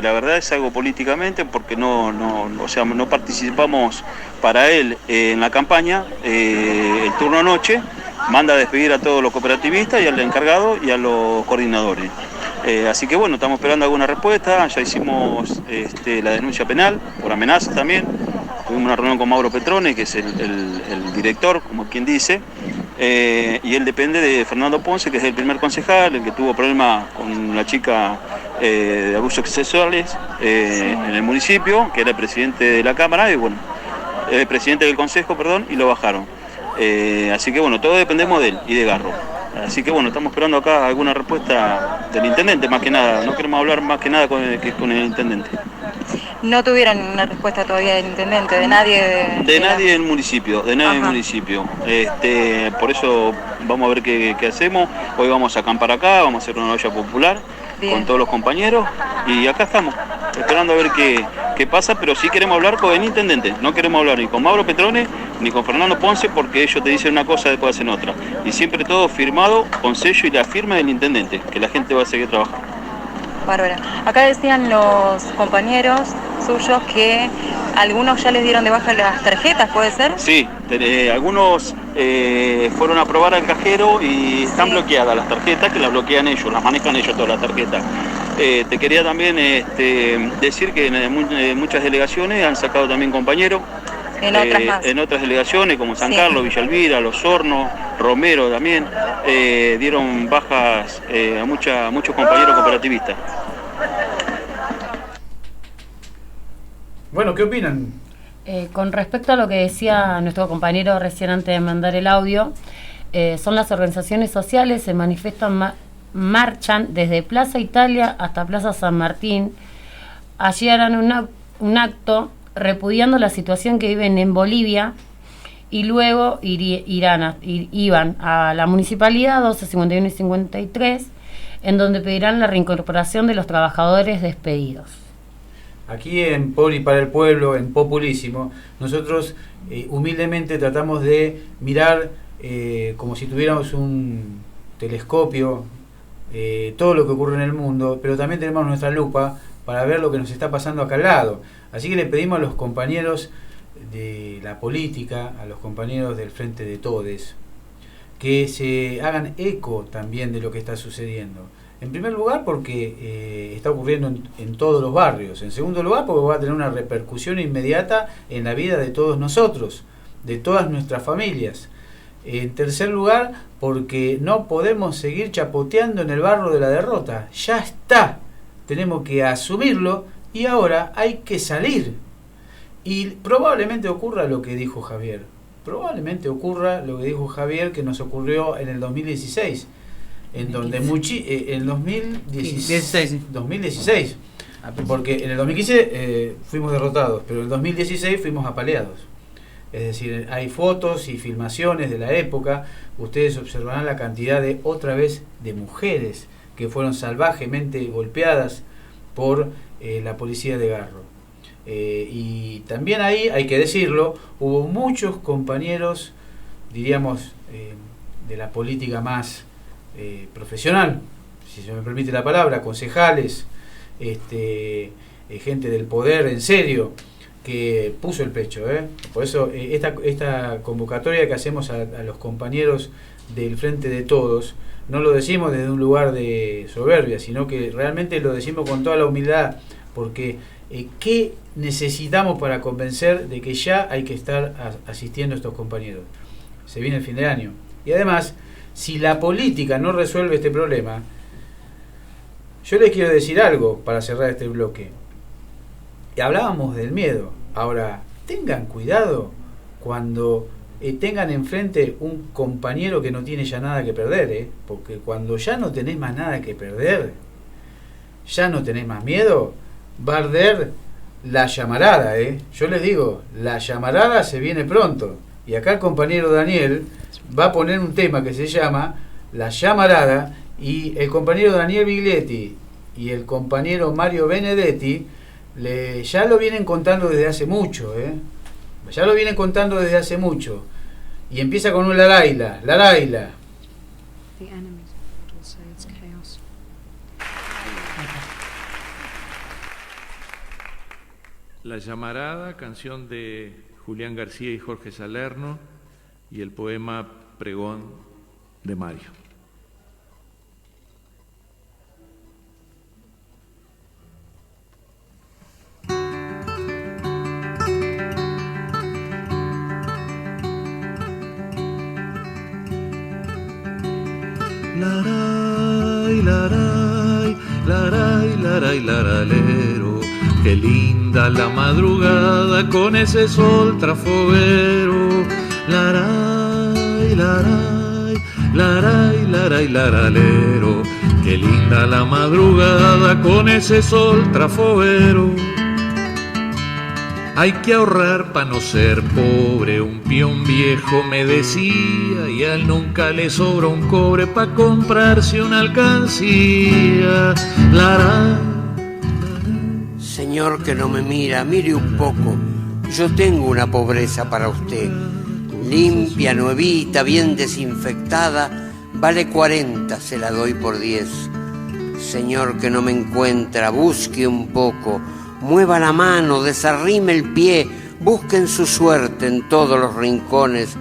la verdad es algo políticamente, porque no participamos para él en la campaña. El turno noche manda a despedir a todos los cooperativistas y al encargado y a los coordinadores. Así que bueno, estamos esperando alguna respuesta. Ya hicimos la denuncia penal por amenazas también. Tuvimos una reunión con Mauro Petrone, que es el director, como quien dice. Y él depende de Fernando Ponce, que es el primer concejal, el que tuvo problemas con la chica de abusos sexuales en el municipio, que era el presidente de la Cámara, y bueno, el presidente del Consejo, perdón, y lo bajaron. Así que bueno, todos dependemos de él y de Garro. Así que bueno, estamos esperando acá alguna respuesta del intendente, más que nada. No queremos hablar más que nada con el intendente. No tuvieron una respuesta todavía del intendente, de nadie. De nadie del municipio, de nadie del municipio. Por eso vamos a ver qué hacemos. Hoy vamos a acampar acá, vamos a hacer una olla popular. Bien. Con todos los compañeros y acá estamos, esperando a ver qué pasa, pero sí queremos hablar con el intendente, no queremos hablar ni con Mauro Petrone ni con Fernando Ponce, porque ellos te dicen una cosa y después hacen otra. Y siempre todo firmado con sello y la firma del intendente, que la gente va a seguir trabajando. Bárbara. Acá decían los compañeros suyos que algunos ya les dieron de baja las tarjetas, ¿puede ser? Sí, algunos fueron a probar al cajero y están bloqueadas las tarjetas, que las bloquean ellos, las manejan ellos todas las tarjetas. Te quería también decir que en muchas delegaciones han sacado también compañeros. En otras más. En otras delegaciones como San Carlos, Villa Elvira, Los Hornos, Romero también, dieron bajas a muchos compañeros cooperativistas. Bueno, ¿qué opinan? Con respecto a lo que decía nuestro compañero recién antes de mandar el audio, son las organizaciones sociales, se manifiestan, marchan desde Plaza Italia hasta Plaza San Martín. Allí harán un acto repudiando la situación que viven en Bolivia y luego iban a la municipalidad 12, 51 y 53, en donde pedirán la reincorporación de los trabajadores despedidos. Aquí en Poli para el Pueblo, en Populísimo, nosotros humildemente tratamos de mirar como si tuviéramos un telescopio todo lo que ocurre en el mundo, pero también tenemos nuestra lupa para ver lo que nos está pasando acá al lado. Así que le pedimos a los compañeros de la política, a los compañeros del Frente de Todes, que se hagan eco también de lo que está sucediendo. En primer lugar porque está ocurriendo en todos los barrios. En segundo lugar porque va a tener una repercusión inmediata en la vida de todos nosotros, de todas nuestras familias. En tercer lugar porque no podemos seguir chapoteando en el barro de la derrota. Ya está. Tenemos que asumirlo y ahora hay que salir. Y probablemente ocurra lo que dijo Javier. Probablemente ocurra lo que dijo Javier, que nos ocurrió en el 2016. En donde en 2016, porque en el 2015 fuimos derrotados, pero en el 2016 fuimos apaleados. Es decir, hay fotos y filmaciones de la época. Ustedes observarán la cantidad de mujeres que fueron salvajemente golpeadas por la policía de Garro. Y también ahí, hay que decirlo, hubo muchos compañeros, diríamos, de la política más profesional, si se me permite la palabra, concejales, gente del poder en serio, que puso el pecho. Por eso esta convocatoria que hacemos a los compañeros del Frente de Todos, no lo decimos desde un lugar de soberbia, sino que realmente lo decimos con toda la humildad, porque ¿qué necesitamos para convencer de que ya hay que estar asistiendo a estos compañeros? Se viene el fin de año. Y además, si la política no resuelve este problema, yo les quiero decir algo para cerrar este bloque. Y hablábamos del miedo. Ahora, tengan cuidado cuando tengan enfrente un compañero que no tiene ya nada que perder, porque cuando ya no tenés más nada que perder, ya no tenés más miedo, va a arder la llamarada. Yo les digo, la llamarada se viene pronto. Y acá el compañero Daniel va a poner un tema que se llama La Llamarada, y el compañero Daniel Biglietti y el compañero Mario Benedetti ya lo vienen contando desde hace mucho, ya lo vienen contando desde hace mucho, y empieza con un Laraila. La Llamarada, canción de Julián García y Jorge Salerno, y el poema Pregón de Mario. Laray, laray, laray, laray, laralero, qué linda la madrugada con ese sol trafoguero. Laray, laray, laray, laray, laralero. Qué linda la madrugada con ese sol trafovero. Hay que ahorrar pa' no ser pobre, un peón viejo me decía, y a él nunca le sobra un cobre pa' comprarse una alcancía. Señor que no me mira, mire un poco, yo tengo una pobreza para usted. Limpia, nuevita, bien desinfectada, vale 40, se la doy por 10. Señor que no me encuentra, busque un poco, mueva la mano, desarrime el pie, busquen su suerte en todos los rincones,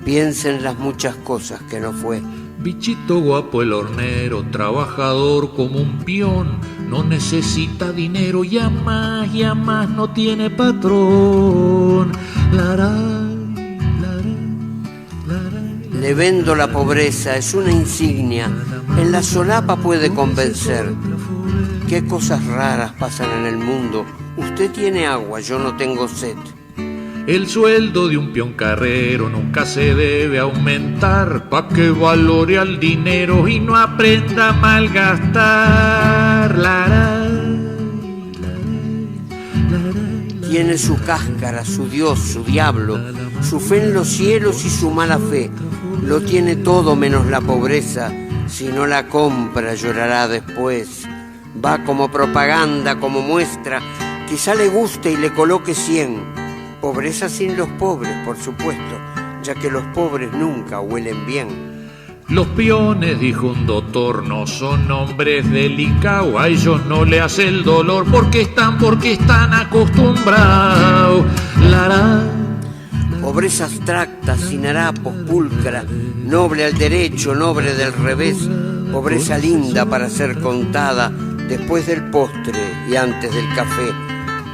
piensen las muchas cosas que no fue. Bichito guapo el hornero, trabajador como un peón, no necesita dinero, ya más no tiene patrón. Le vendo la pobreza, es una insignia, en la solapa puede convencer. Qué cosas raras pasan en el mundo, usted tiene agua, yo no tengo sed. El sueldo de un peón carrero nunca se debe aumentar, pa' que valore al dinero y no aprenda a malgastar. Tiene su cáscara, su Dios, su diablo, su fe en los cielos y su mala fe. Lo tiene todo menos la pobreza, si no la compra llorará después. Va como propaganda, como muestra, quizá le guste y le coloque 100. Pobreza sin los pobres, por supuesto, ya que los pobres nunca huelen bien. Los peones, dijo un doctor, no son hombres delicados, a ellos no le hace el dolor porque están acostumbrados. Pobreza abstracta, sin harapos, pulcra, noble al derecho, noble del revés, pobreza linda para ser contada después del postre y antes del café.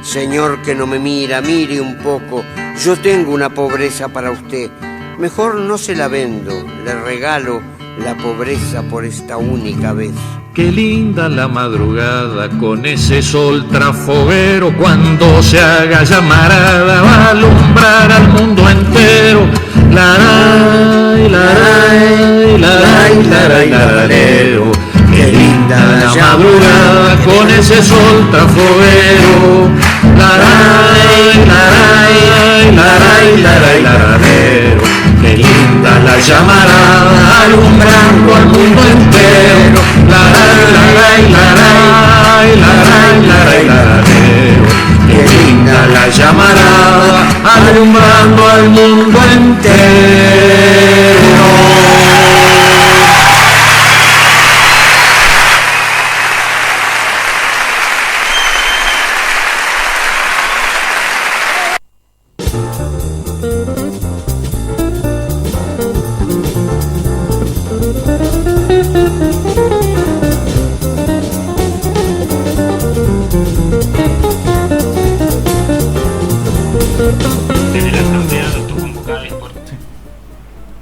Señor que no me mira, mire un poco, yo tengo una pobreza para usted. Mejor no se la vendo, le regalo la pobreza por esta única vez. Qué linda la madrugada con ese sol trafovero, cuando se haga llamarada va a alumbrar al mundo entero. Laray, laray, laray, laray, laralero. Qué linda la madrugada con ese sol trafovero. Laray, laray, laray, laray, laralero. Qué linda la llamarada alumbrando al mundo entero. Laray, laray, laray, laray, laray, laralero. Qué linda la llamarada alumbrando al mundo entero.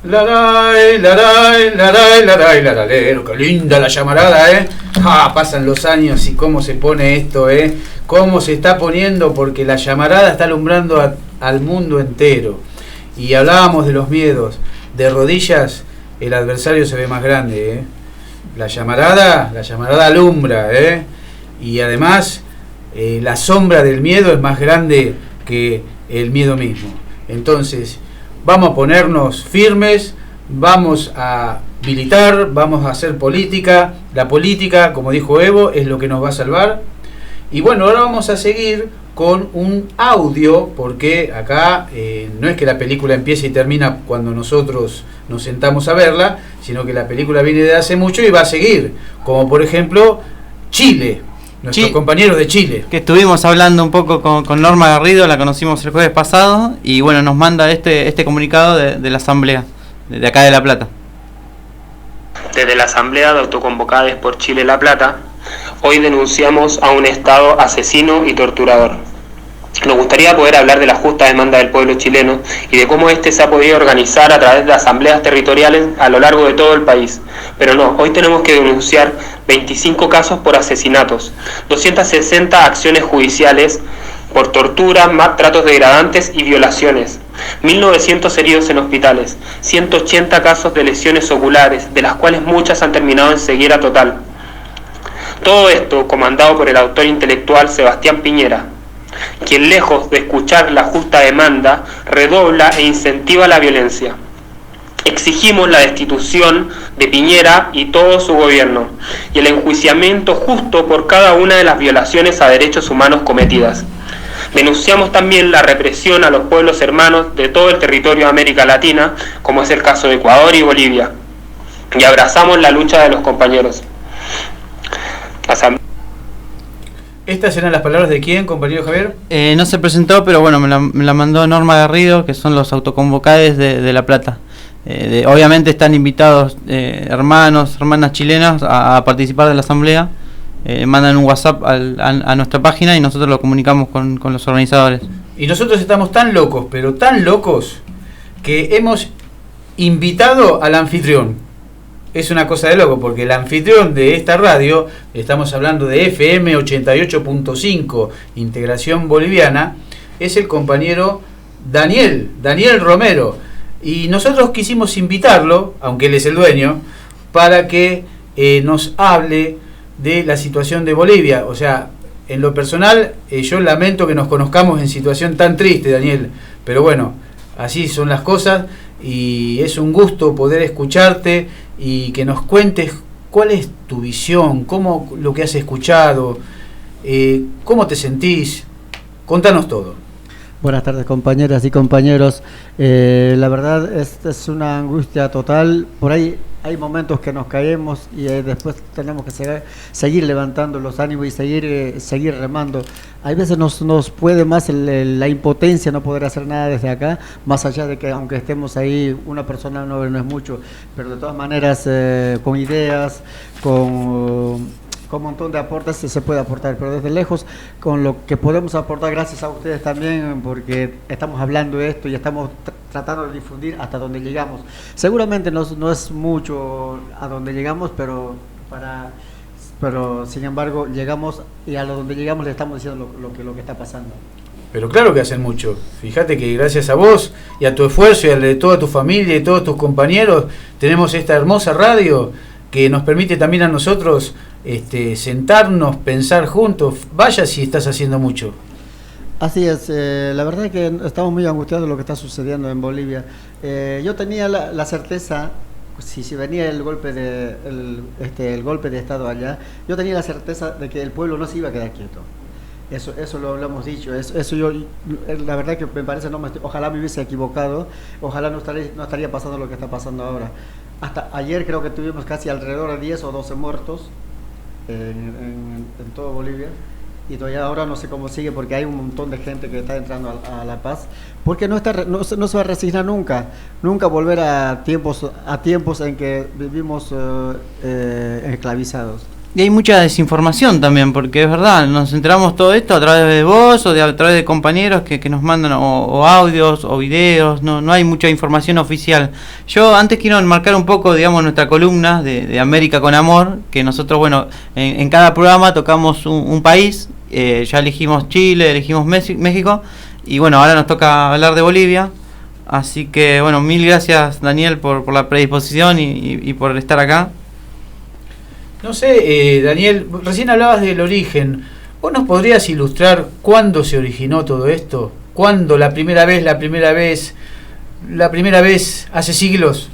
Laray, laray, laray, laray, laralero. Qué linda la llamarada, pasan los años y cómo se pone esto, cómo se está poniendo, porque la llamarada está alumbrando al mundo entero. Y hablábamos de los miedos. De rodillas el adversario se ve más grande, La llamarada alumbra, Y además la sombra del miedo es más grande que el miedo mismo. Entonces, vamos a ponernos firmes, vamos a militar, vamos a hacer política. La política, como dijo Evo, es lo que nos va a salvar. Y bueno, ahora vamos a seguir con un audio, porque acá no es que la película empiece y termina cuando nosotros nos sentamos a verla, sino que la película viene de hace mucho y va a seguir, como por ejemplo Chile, nuestros compañeros de Chile. Que estuvimos hablando un poco con Norma Garrido, la conocimos el jueves pasado, y bueno, nos manda este comunicado de la Asamblea, de acá de La Plata. Desde la Asamblea de Autoconvocados por Chile La Plata, hoy denunciamos a un Estado asesino y torturador. Nos gustaría poder hablar de la justa demanda del pueblo chileno y de cómo éste se ha podido organizar a través de asambleas territoriales a lo largo de todo el país. Pero no, hoy tenemos que denunciar 25 casos por asesinatos, 260 acciones judiciales por tortura, maltratos degradantes y violaciones, 1.900 heridos en hospitales, 180 casos de lesiones oculares, de las cuales muchas han terminado en ceguera total. Todo esto comandado por el autor intelectual Sebastián Piñera, quien lejos de escuchar la justa demanda, redobla e incentiva la violencia. Exigimos la destitución de Piñera y todo su gobierno, y el enjuiciamiento justo por cada una de las violaciones a derechos humanos cometidas. Denunciamos también la represión a los pueblos hermanos de todo el territorio de América Latina, como es el caso de Ecuador y Bolivia, y abrazamos la lucha de los compañeros. ¿Estas eran las palabras de quién, compañero Javier? No se presentó, pero bueno, me la mandó Norma Garrido, que son los autoconvocados de La Plata. Obviamente están invitados hermanos, hermanas chilenas a participar de la asamblea. Mandan un WhatsApp a nuestra página y nosotros lo comunicamos con los organizadores. Y nosotros estamos tan locos, pero tan locos, que hemos invitado al anfitrión. Es una cosa de loco, porque el anfitrión de esta radio, estamos hablando de FM 88.5, Integración Boliviana, es el compañero Daniel Romero. Y nosotros quisimos invitarlo, aunque él es el dueño, para que nos hable de la situación de Bolivia. O sea, en lo personal, yo lamento que nos conozcamos en situación tan triste, Daniel, pero bueno, así son las cosas y es un gusto poder escucharte y que nos cuentes cuál es tu visión, cómo lo que has escuchado, cómo te sentís. Contanos todo. Buenas tardes, compañeras y compañeros. La verdad es una angustia total. Por ahí hay momentos que nos caemos y después tenemos que seguir levantando los ánimos y seguir remando. Hay veces nos puede más la impotencia, no poder hacer nada desde acá, más allá de que aunque estemos ahí, una persona no es mucho, pero de todas maneras con ideas, con un montón de aportes se puede aportar, pero desde lejos, con lo que podemos aportar, gracias a ustedes también, porque estamos hablando de esto y estamos tratando de difundir hasta donde llegamos. Seguramente no es mucho a donde llegamos, pero sin embargo llegamos, y a donde llegamos le estamos diciendo lo que está pasando. Pero claro que hacen mucho. Fíjate que gracias a vos y a tu esfuerzo y al de toda tu familia y todos tus compañeros, tenemos esta hermosa radio que nos permite también a nosotros sentarnos, pensar juntos. Vaya si estás haciendo mucho. Así es, la verdad es que estamos muy angustiados de lo que está sucediendo en Bolivia. Yo tenía la certeza, si venía el golpe el golpe de Estado allá, yo tenía la certeza de que el pueblo no se iba a quedar quieto. Eso lo hemos dicho. Eso yo, la verdad que me parece, ojalá me hubiese equivocado, ojalá no estaría pasando lo que está pasando ahora. Hasta ayer creo que tuvimos casi alrededor de 10 o 12 muertos en todo Bolivia, y todavía ahora no sé cómo sigue, porque hay un montón de gente que está entrando a La Paz, porque no se va a resignar nunca volver a tiempos en que vivimos esclavizados. Y hay mucha desinformación también, porque es verdad, nos enteramos todo esto a través de vos o a través de compañeros que nos mandan o audios o videos, no hay mucha información oficial. Yo antes quiero enmarcar un poco, digamos, nuestra columna de América con Amor, que nosotros, bueno, en cada programa tocamos un país, ya elegimos Chile, elegimos México, y bueno, ahora nos toca hablar de Bolivia. Así que, bueno, mil gracias, Daniel, por la predisposición y por estar acá. No sé, Daniel, recién hablabas del origen. ¿Vos nos podrías ilustrar cuándo se originó todo esto? ¿Cuándo? La primera vez, hace siglos.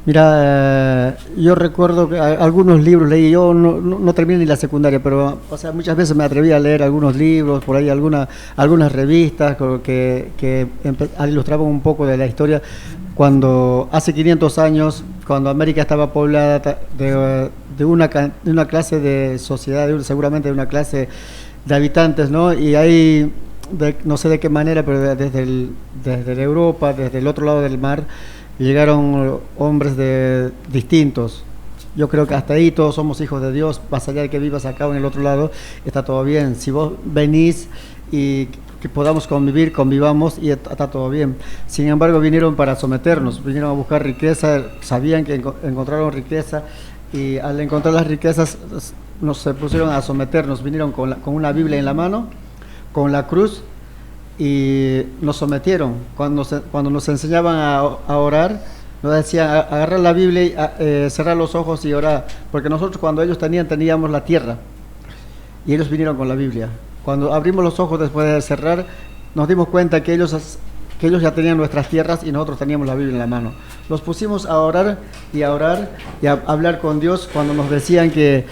Mira, yo recuerdo que algunos libros leí, yo no terminé ni la secundaria, pero o sea, muchas veces me atreví a leer algunos libros, por ahí algunas revistas que ilustraban un poco de la historia, cuando hace 500 años, cuando América estaba poblada de una clase de sociedad, seguramente de una clase de habitantes, ¿no? Y ahí, no sé de qué manera, pero desde Europa, desde el otro lado del mar, llegaron hombres distintos. Yo creo que hasta ahí todos somos hijos de Dios, más allá de que vivas acá o en el otro lado, está todo bien. Si vos venís y que podamos convivamos y está todo bien. Sin embargo, vinieron para someternos, vinieron a buscar riqueza, sabían que encontraron riqueza, y al encontrar las riquezas nos se pusieron a someternos, vinieron con una Biblia en la mano, con la cruz y nos sometieron. Cuando nos enseñaban a orar, nos decían agarrar la Biblia, cerrar los ojos y orar, porque nosotros cuando ellos teníamos la tierra y ellos vinieron con la Biblia. Cuando abrimos los ojos después de cerrar, nos dimos cuenta que ellos ya tenían nuestras tierras y nosotros teníamos la Biblia en la mano. Los pusimos a orar y a hablar con Dios cuando nos decían que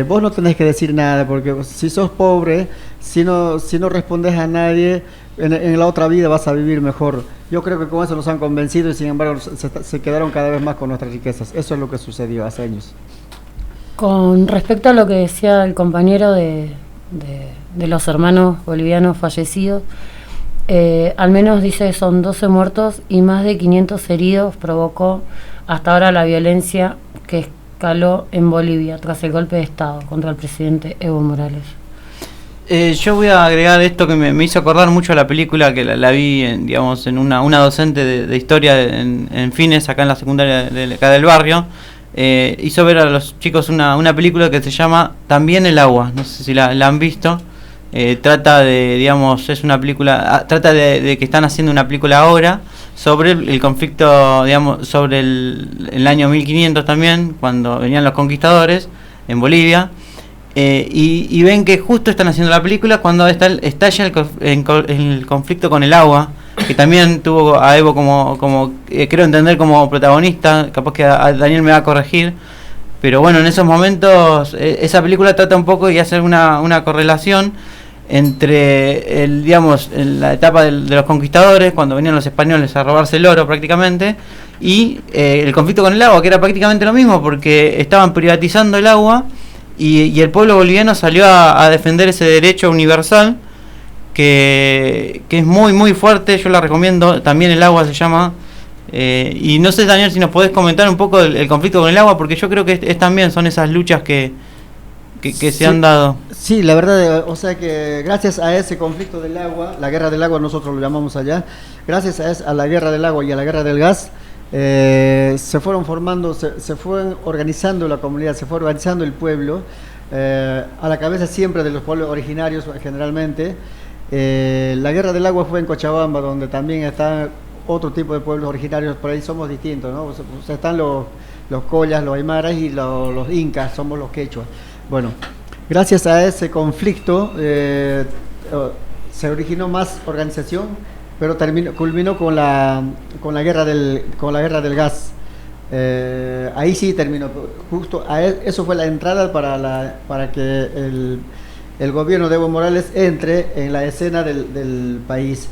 vos no tenés que decir nada, porque si sos pobre, si no respondes a nadie, en la otra vida vas a vivir mejor. Yo creo que con eso nos han convencido y sin embargo se quedaron cada vez más con nuestras riquezas. Eso es lo que sucedió hace años. Con respecto a lo que decía el compañero de los hermanos bolivianos fallecidos, al menos dice son 12 muertos y más de 500 heridos provocó hasta ahora la violencia que escaló en Bolivia tras el golpe de Estado contra el presidente Evo Morales. Yo voy a agregar esto que me hizo acordar mucho a la película que la vi en una docente de historia en Fines, acá en la secundaria acá del barrio. Hizo ver a los chicos una película que se llama También el agua, no sé si la han visto. Trata de, es una película, trata de que están haciendo una película ahora sobre el conflicto, sobre el año 1500 también, cuando venían los conquistadores en Bolivia, y ven que justo están haciendo la película cuando estalla el conflicto con el agua, que también tuvo a Evo como creo entender como protagonista. Capaz que a Daniel me va a corregir, pero bueno, en esos momentos esa película trata un poco y hace una correlación entre la etapa de los conquistadores, cuando venían los españoles a robarse el oro prácticamente, y el conflicto con el agua, que era prácticamente lo mismo, porque estaban privatizando el agua y el pueblo boliviano salió a defender ese derecho universal que es muy muy fuerte. Yo la recomiendo. También el agua se llama. Y no sé, Daniel, si nos podés comentar un poco el conflicto con el agua, porque yo creo que es también son esas luchas que se han dado. Sí, la verdad, o sea que gracias a ese conflicto del agua, la guerra del agua nosotros lo llamamos allá, gracias a la guerra del agua y a la guerra del gas, se fueron formando, se fue organizando la comunidad, se fue organizando el pueblo, a la cabeza siempre de los pueblos originarios generalmente. La guerra del agua fue en Cochabamba, donde también están otro tipo de pueblos originarios, por ahí somos distintos, ¿no? O sea, están los collas, los aymaras y los incas, somos los quechuas. Bueno, gracias a ese conflicto se originó más organización, pero culminó con la guerra del gas. Ahí sí terminó. Justo eso fue la entrada para que el gobierno de Evo Morales entre en la escena del país.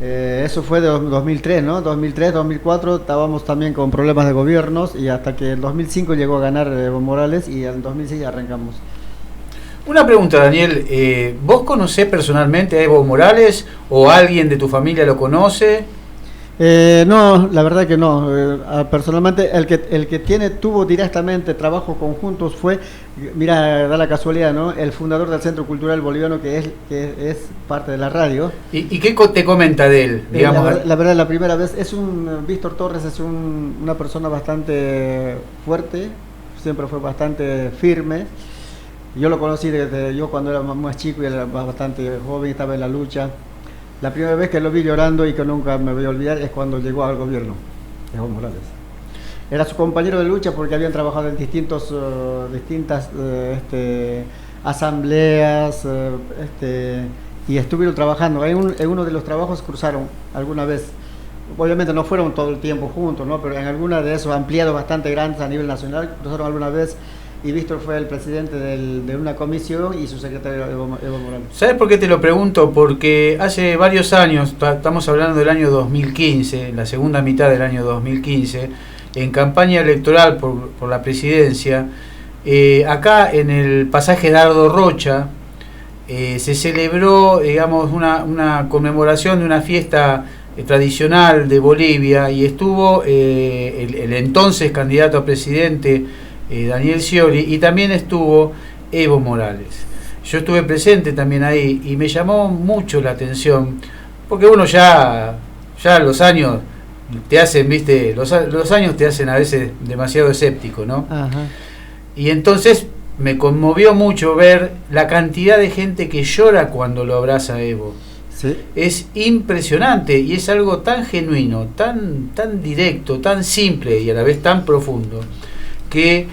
Eso fue de 2003, ¿no? 2003, 2004 estábamos también con problemas de gobiernos y hasta que en 2005 llegó a ganar Evo Morales y en 2006 arrancamos. Una pregunta, Daniel, ¿vos conocés personalmente a Evo Morales o alguien de tu familia lo conoce? No, la verdad que no. Personalmente, el que tuvo directamente trabajos conjuntos fue, mira, da la casualidad, ¿no? El fundador del Centro Cultural Boliviano, que es parte de la radio. ¿Y qué te comenta de él? Digamos? La verdad, la primera vez, Víctor Torres es una persona bastante fuerte, siempre fue bastante firme. Yo lo conocí desde cuando era más chico y era bastante joven, estaba en la lucha. La primera vez que lo vi llorando y que nunca me voy a olvidar es cuando llegó al gobierno, Evo Morales. Era su compañero de lucha porque habían trabajado en distintas asambleas y estuvieron trabajando. En uno de los trabajos cruzaron alguna vez. Obviamente no fueron todo el tiempo juntos, ¿no? Pero en alguna de esos ampliados bastante grandes a nivel nacional cruzaron alguna vez. Y Víctor fue el presidente de una comisión y su secretario Evo Morales. ¿Sabes por qué te lo pregunto? Porque hace varios años, estamos hablando del año 2015, la segunda mitad del año 2015, en campaña electoral por la presidencia, acá en el pasaje Dardo Rocha, se celebró, digamos, una conmemoración de una fiesta tradicional de Bolivia y estuvo el entonces candidato a presidente Daniel Scioli y también estuvo Evo Morales. Yo estuve presente también ahí y me llamó mucho la atención porque uno ya los años te hacen, viste, los años te hacen a veces demasiado escéptico, ¿no? Ajá. Y entonces me conmovió mucho ver la cantidad de gente que llora cuando lo abraza Evo. Sí. Es impresionante y es algo tan genuino, tan directo, tan simple y a la vez tan profundo, que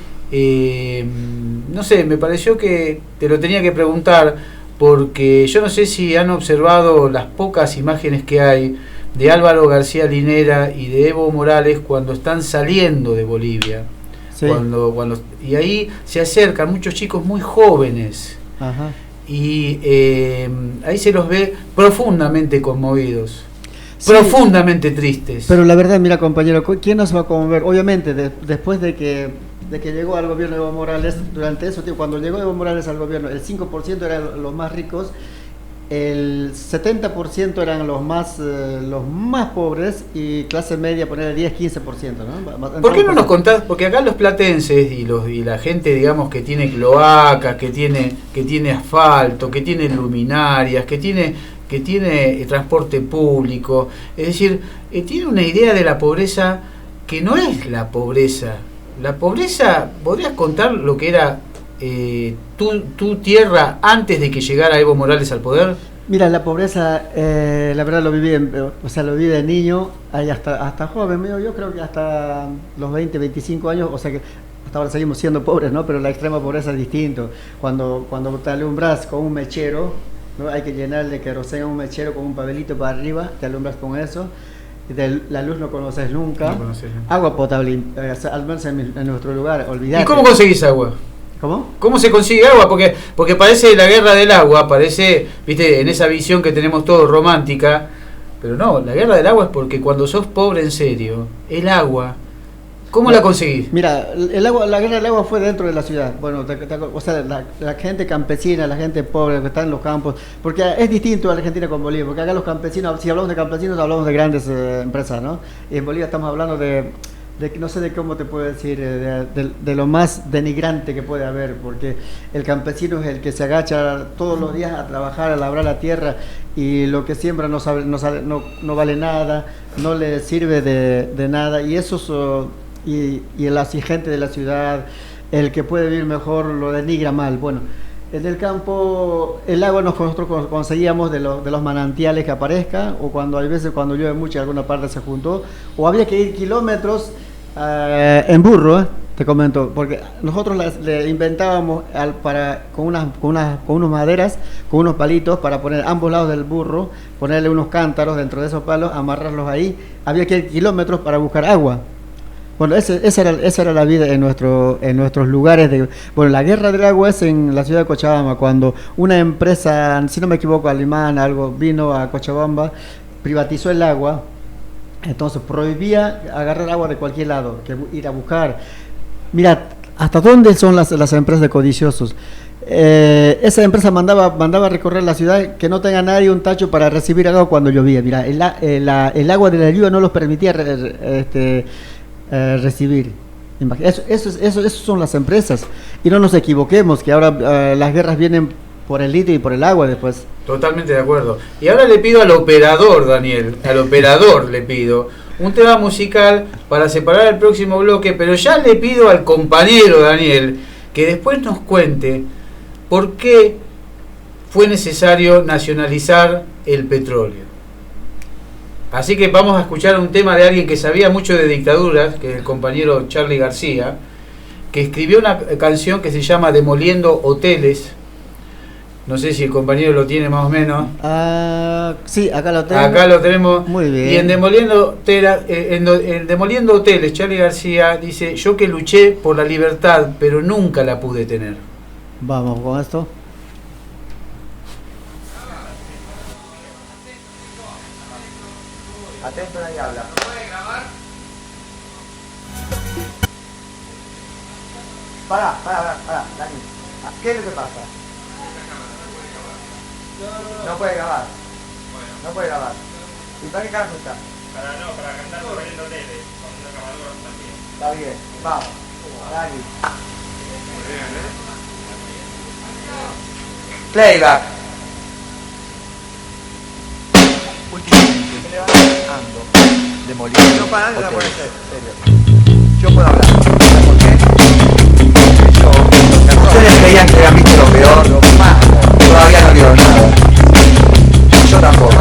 no sé, me pareció que te lo tenía que preguntar, porque yo no sé si han observado las pocas imágenes que hay de Álvaro García Linera y de Evo Morales cuando están saliendo de Bolivia. Sí. Y ahí se acercan muchos chicos muy jóvenes. Ajá. Y ahí se los ve profundamente conmovidos, sí, profundamente tristes. Pero la verdad, mira, compañero, ¿quién nos va a conmover? Obviamente, después de que llegó al gobierno Evo Morales, durante eso, cuando llegó Evo Morales al gobierno, el 5% eran los más ricos, el 70% eran los más pobres y clase media poner el 10-15%, ¿no? ¿Por qué no nos contás? Porque acá los platenses y la gente, digamos, que tiene cloacas, que tiene asfalto, que tiene luminarias, que tiene transporte público, es decir, tiene una idea de la pobreza que no es la pobreza. La pobreza, ¿podrías contar lo que era tu tierra antes de que llegara Evo Morales al poder? Mira, la pobreza, la verdad lo viví de niño, ahí hasta joven, yo creo que hasta los 20, 25 años, o sea que hasta ahora seguimos siendo pobres, ¿no? Pero la extrema pobreza es distinto. Cuando te alumbras con un mechero, ¿no? Hay que llenarle queroseno a un mechero con un papelito para arriba, te alumbras con eso. La luz no conoces nunca. No conoces. Agua potable, al menos en nuestro lugar, olvidate. ¿Y cómo conseguís agua? ¿Cómo? ¿Cómo se consigue agua? Porque parece la guerra del agua, parece, viste, en esa visión que tenemos todos romántica, pero no, la guerra del agua es porque cuando sos pobre en serio, el agua, ¿cómo la conseguís? Mira, la guerra del agua fue dentro de la ciudad. Bueno, o sea, la gente campesina, la gente pobre que está en los campos, porque es distinto a Argentina con Bolivia, porque acá los campesinos, si hablamos de campesinos, hablamos de grandes empresas, ¿no? Y en Bolivia estamos hablando de no sé de cómo te puedo decir, de lo más denigrante que puede haber, porque el campesino es el que se agacha todos los días a trabajar, a labrar la tierra, y lo que siembra no vale nada, no le sirve de nada, y eso y el exigente de la ciudad, el que puede vivir mejor, lo denigra mal. Bueno, en el campo el agua nosotros conseguíamos de los manantiales que aparezcan, o cuando llueve mucho y alguna parte se juntó, o había que ir kilómetros en burro, te comento, porque nosotros le inventábamos con unas maderas, con unos palitos para poner ambos lados del burro, ponerle unos cántaros dentro de esos palos, amarrarlos ahí. Había que ir kilómetros para buscar agua. Bueno, esa era la vida en nuestros lugares. Bueno, la guerra del agua es en la ciudad de Cochabamba, cuando una empresa, si no me equivoco, alemana, vino a Cochabamba, privatizó el agua, entonces prohibía agarrar agua de cualquier lado, que ir a buscar. Mira, ¿hasta dónde son las empresas de codiciosos? Esa empresa mandaba a recorrer la ciudad que no tenga nadie un tacho para recibir agua cuando llovía. Mira, el agua de la lluvia no los permitía recibir. Eso son las empresas, y no nos equivoquemos que ahora las guerras vienen por el litio y por el agua después. Totalmente de acuerdo. Y ahora le pido al operador, Daniel, le pido un tema musical para separar el próximo bloque, pero ya le pido al compañero Daniel que después nos cuente por qué fue necesario nacionalizar el petróleo. Así que vamos a escuchar un tema de alguien que sabía mucho de dictaduras, que es el compañero Charly García, que escribió una canción que se llama Demoliendo Hoteles. No sé si el compañero lo tiene más o menos. Sí, acá lo tenemos. Acá lo tenemos. Muy bien. Y en Demoliendo Hoteles, Charly García dice: yo que luché por la libertad, pero nunca la pude tener. Vamos con esto. Atento, nadie habla. ¿No puede grabar? Pará, Dani. ¿Qué es lo que pasa? No puede grabar. No puede grabar. ¿Y para qué carajo está? Para cantar Demoliendo Hoteles, con una camadura también. Está bien, vamos. Dani. Playback. Últimamente ando demoliendo. No para nada, puede ser, serio. Yo puedo hablar. ¿Sabes por qué? Yo, creían que habían visto lo peor, todavía no vieron nada. Yo tampoco.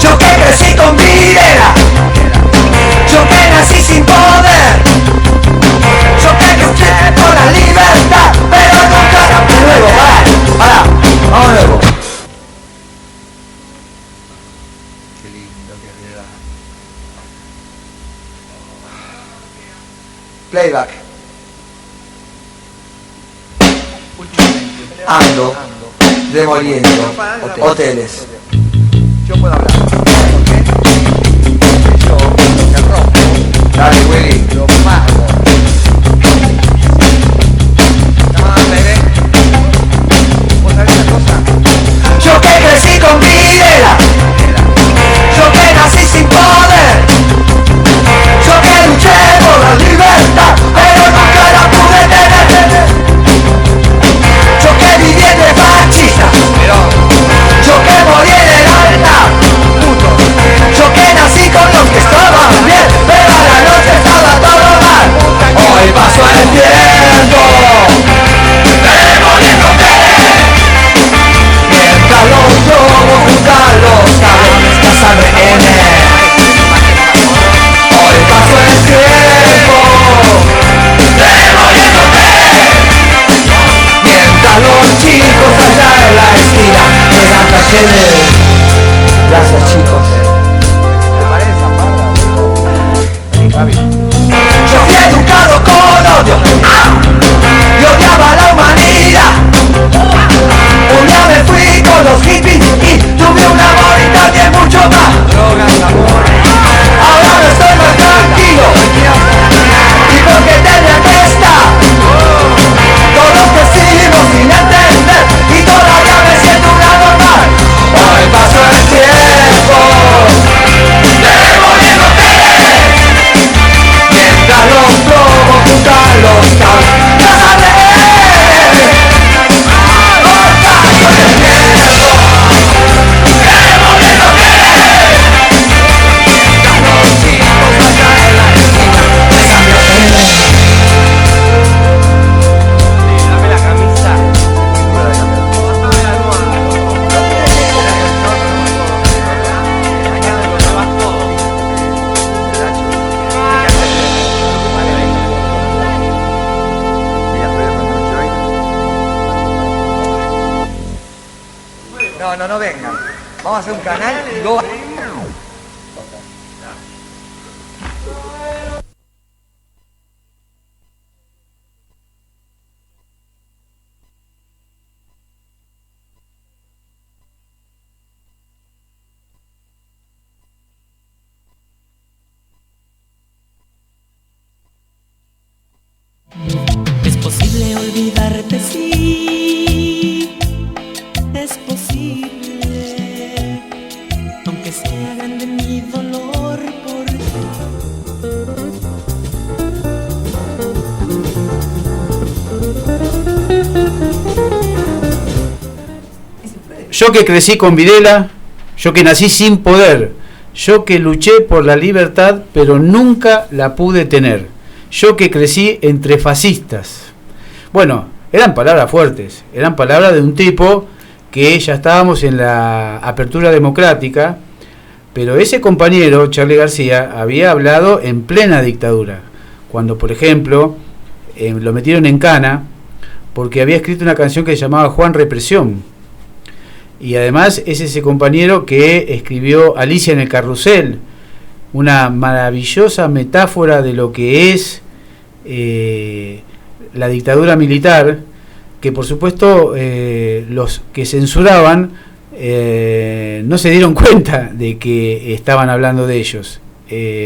Yo que crecí con Videla, yo que nací sin poder, yo que luché por la libertad, pero nunca la pude lograr. Pará, vamos de nuevo. Qué lindo que era. Playback. Ando, demoliendo hoteles. Yo puedo hablar. ¿Por qué? Yo te rompo. Dale, Willy. Lo mago. No, bebé. ¿Vos sabés una cosa? Yo que crecí con Videla. Yo que nací sin poder. Yo que luché por la libertad, pero nunca la pude tener. Yo que viví entre fascistas. Yo que morí en el alta. Yo que nací con los que estaban bien, pero a la noche estaba todo mal. Hoy pasó el tiempo, demoliéndote, mientras los lobos buscan los cabrones cazan rehenes. Hoy pasó el tiempo, demoliéndote, mientras los chicos allá en la esquina quedan talleres. Gracias, chicos. Yo fui educado con odio y odiaba a la humanidad. Un día me fui con los hippies y tuve un amor y también mucho más. Drogas, amor. Ahora no estoy más tranquilo y porque tenía que estar. Todos crecimos sin entender y todavía me siento un anormal. Hoy pasó el tiempo, demoliéndote, mientras los lobos buscan los caos. ¡Cásate! Hoy pasó el tiempo, demoliéndote, mientras los chicos allá en la esquina besan rehenes. Dame la camisa. No vengan. Vamos a hacer un canal y luego... Es posible olvidarte, sí, es posible, aunque sea grande mi dolor por ti. Yo que crecí con Videla, yo que nací sin poder, yo que luché por la libertad pero nunca la pude tener, yo que crecí entre fascistas. Bueno, eran palabras fuertes, eran palabras de un tipo que ya estábamos en la apertura democrática, pero ese compañero, Charly García, había hablado en plena dictadura, cuando por ejemplo lo metieron en cana porque había escrito una canción que se llamaba Juan Represión. Y además es ese compañero que escribió Alicia en el Carrusel, una maravillosa metáfora de lo que es la dictadura militar, que por supuesto los que censuraban no se dieron cuenta de que estaban hablando de ellos.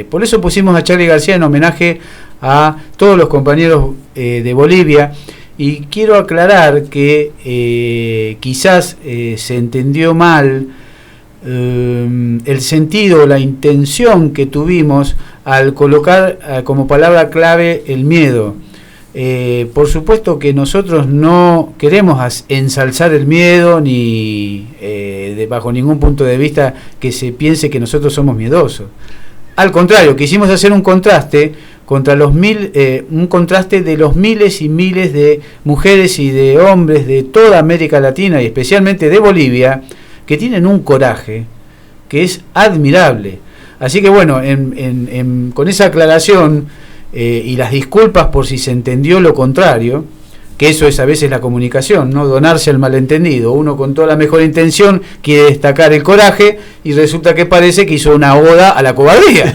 Por eso pusimos a Charly García en homenaje a todos los compañeros de Bolivia. Y quiero aclarar que quizás se entendió mal el sentido, la intención que tuvimos al colocar como palabra clave el miedo. Por supuesto que nosotros no queremos ensalzar el miedo ni bajo ningún punto de vista que se piense que nosotros somos miedosos. Al contrario, quisimos hacer un contraste contra un contraste de los miles y miles de mujeres y de hombres de toda América Latina y especialmente de Bolivia, que tienen un coraje que es admirable. Así que bueno, con esa aclaración y las disculpas por si se entendió lo contrario, que eso es a veces la comunicación, no donarse al malentendido. Uno con toda la mejor intención quiere destacar el coraje y resulta que parece que hizo una oda a la cobardía.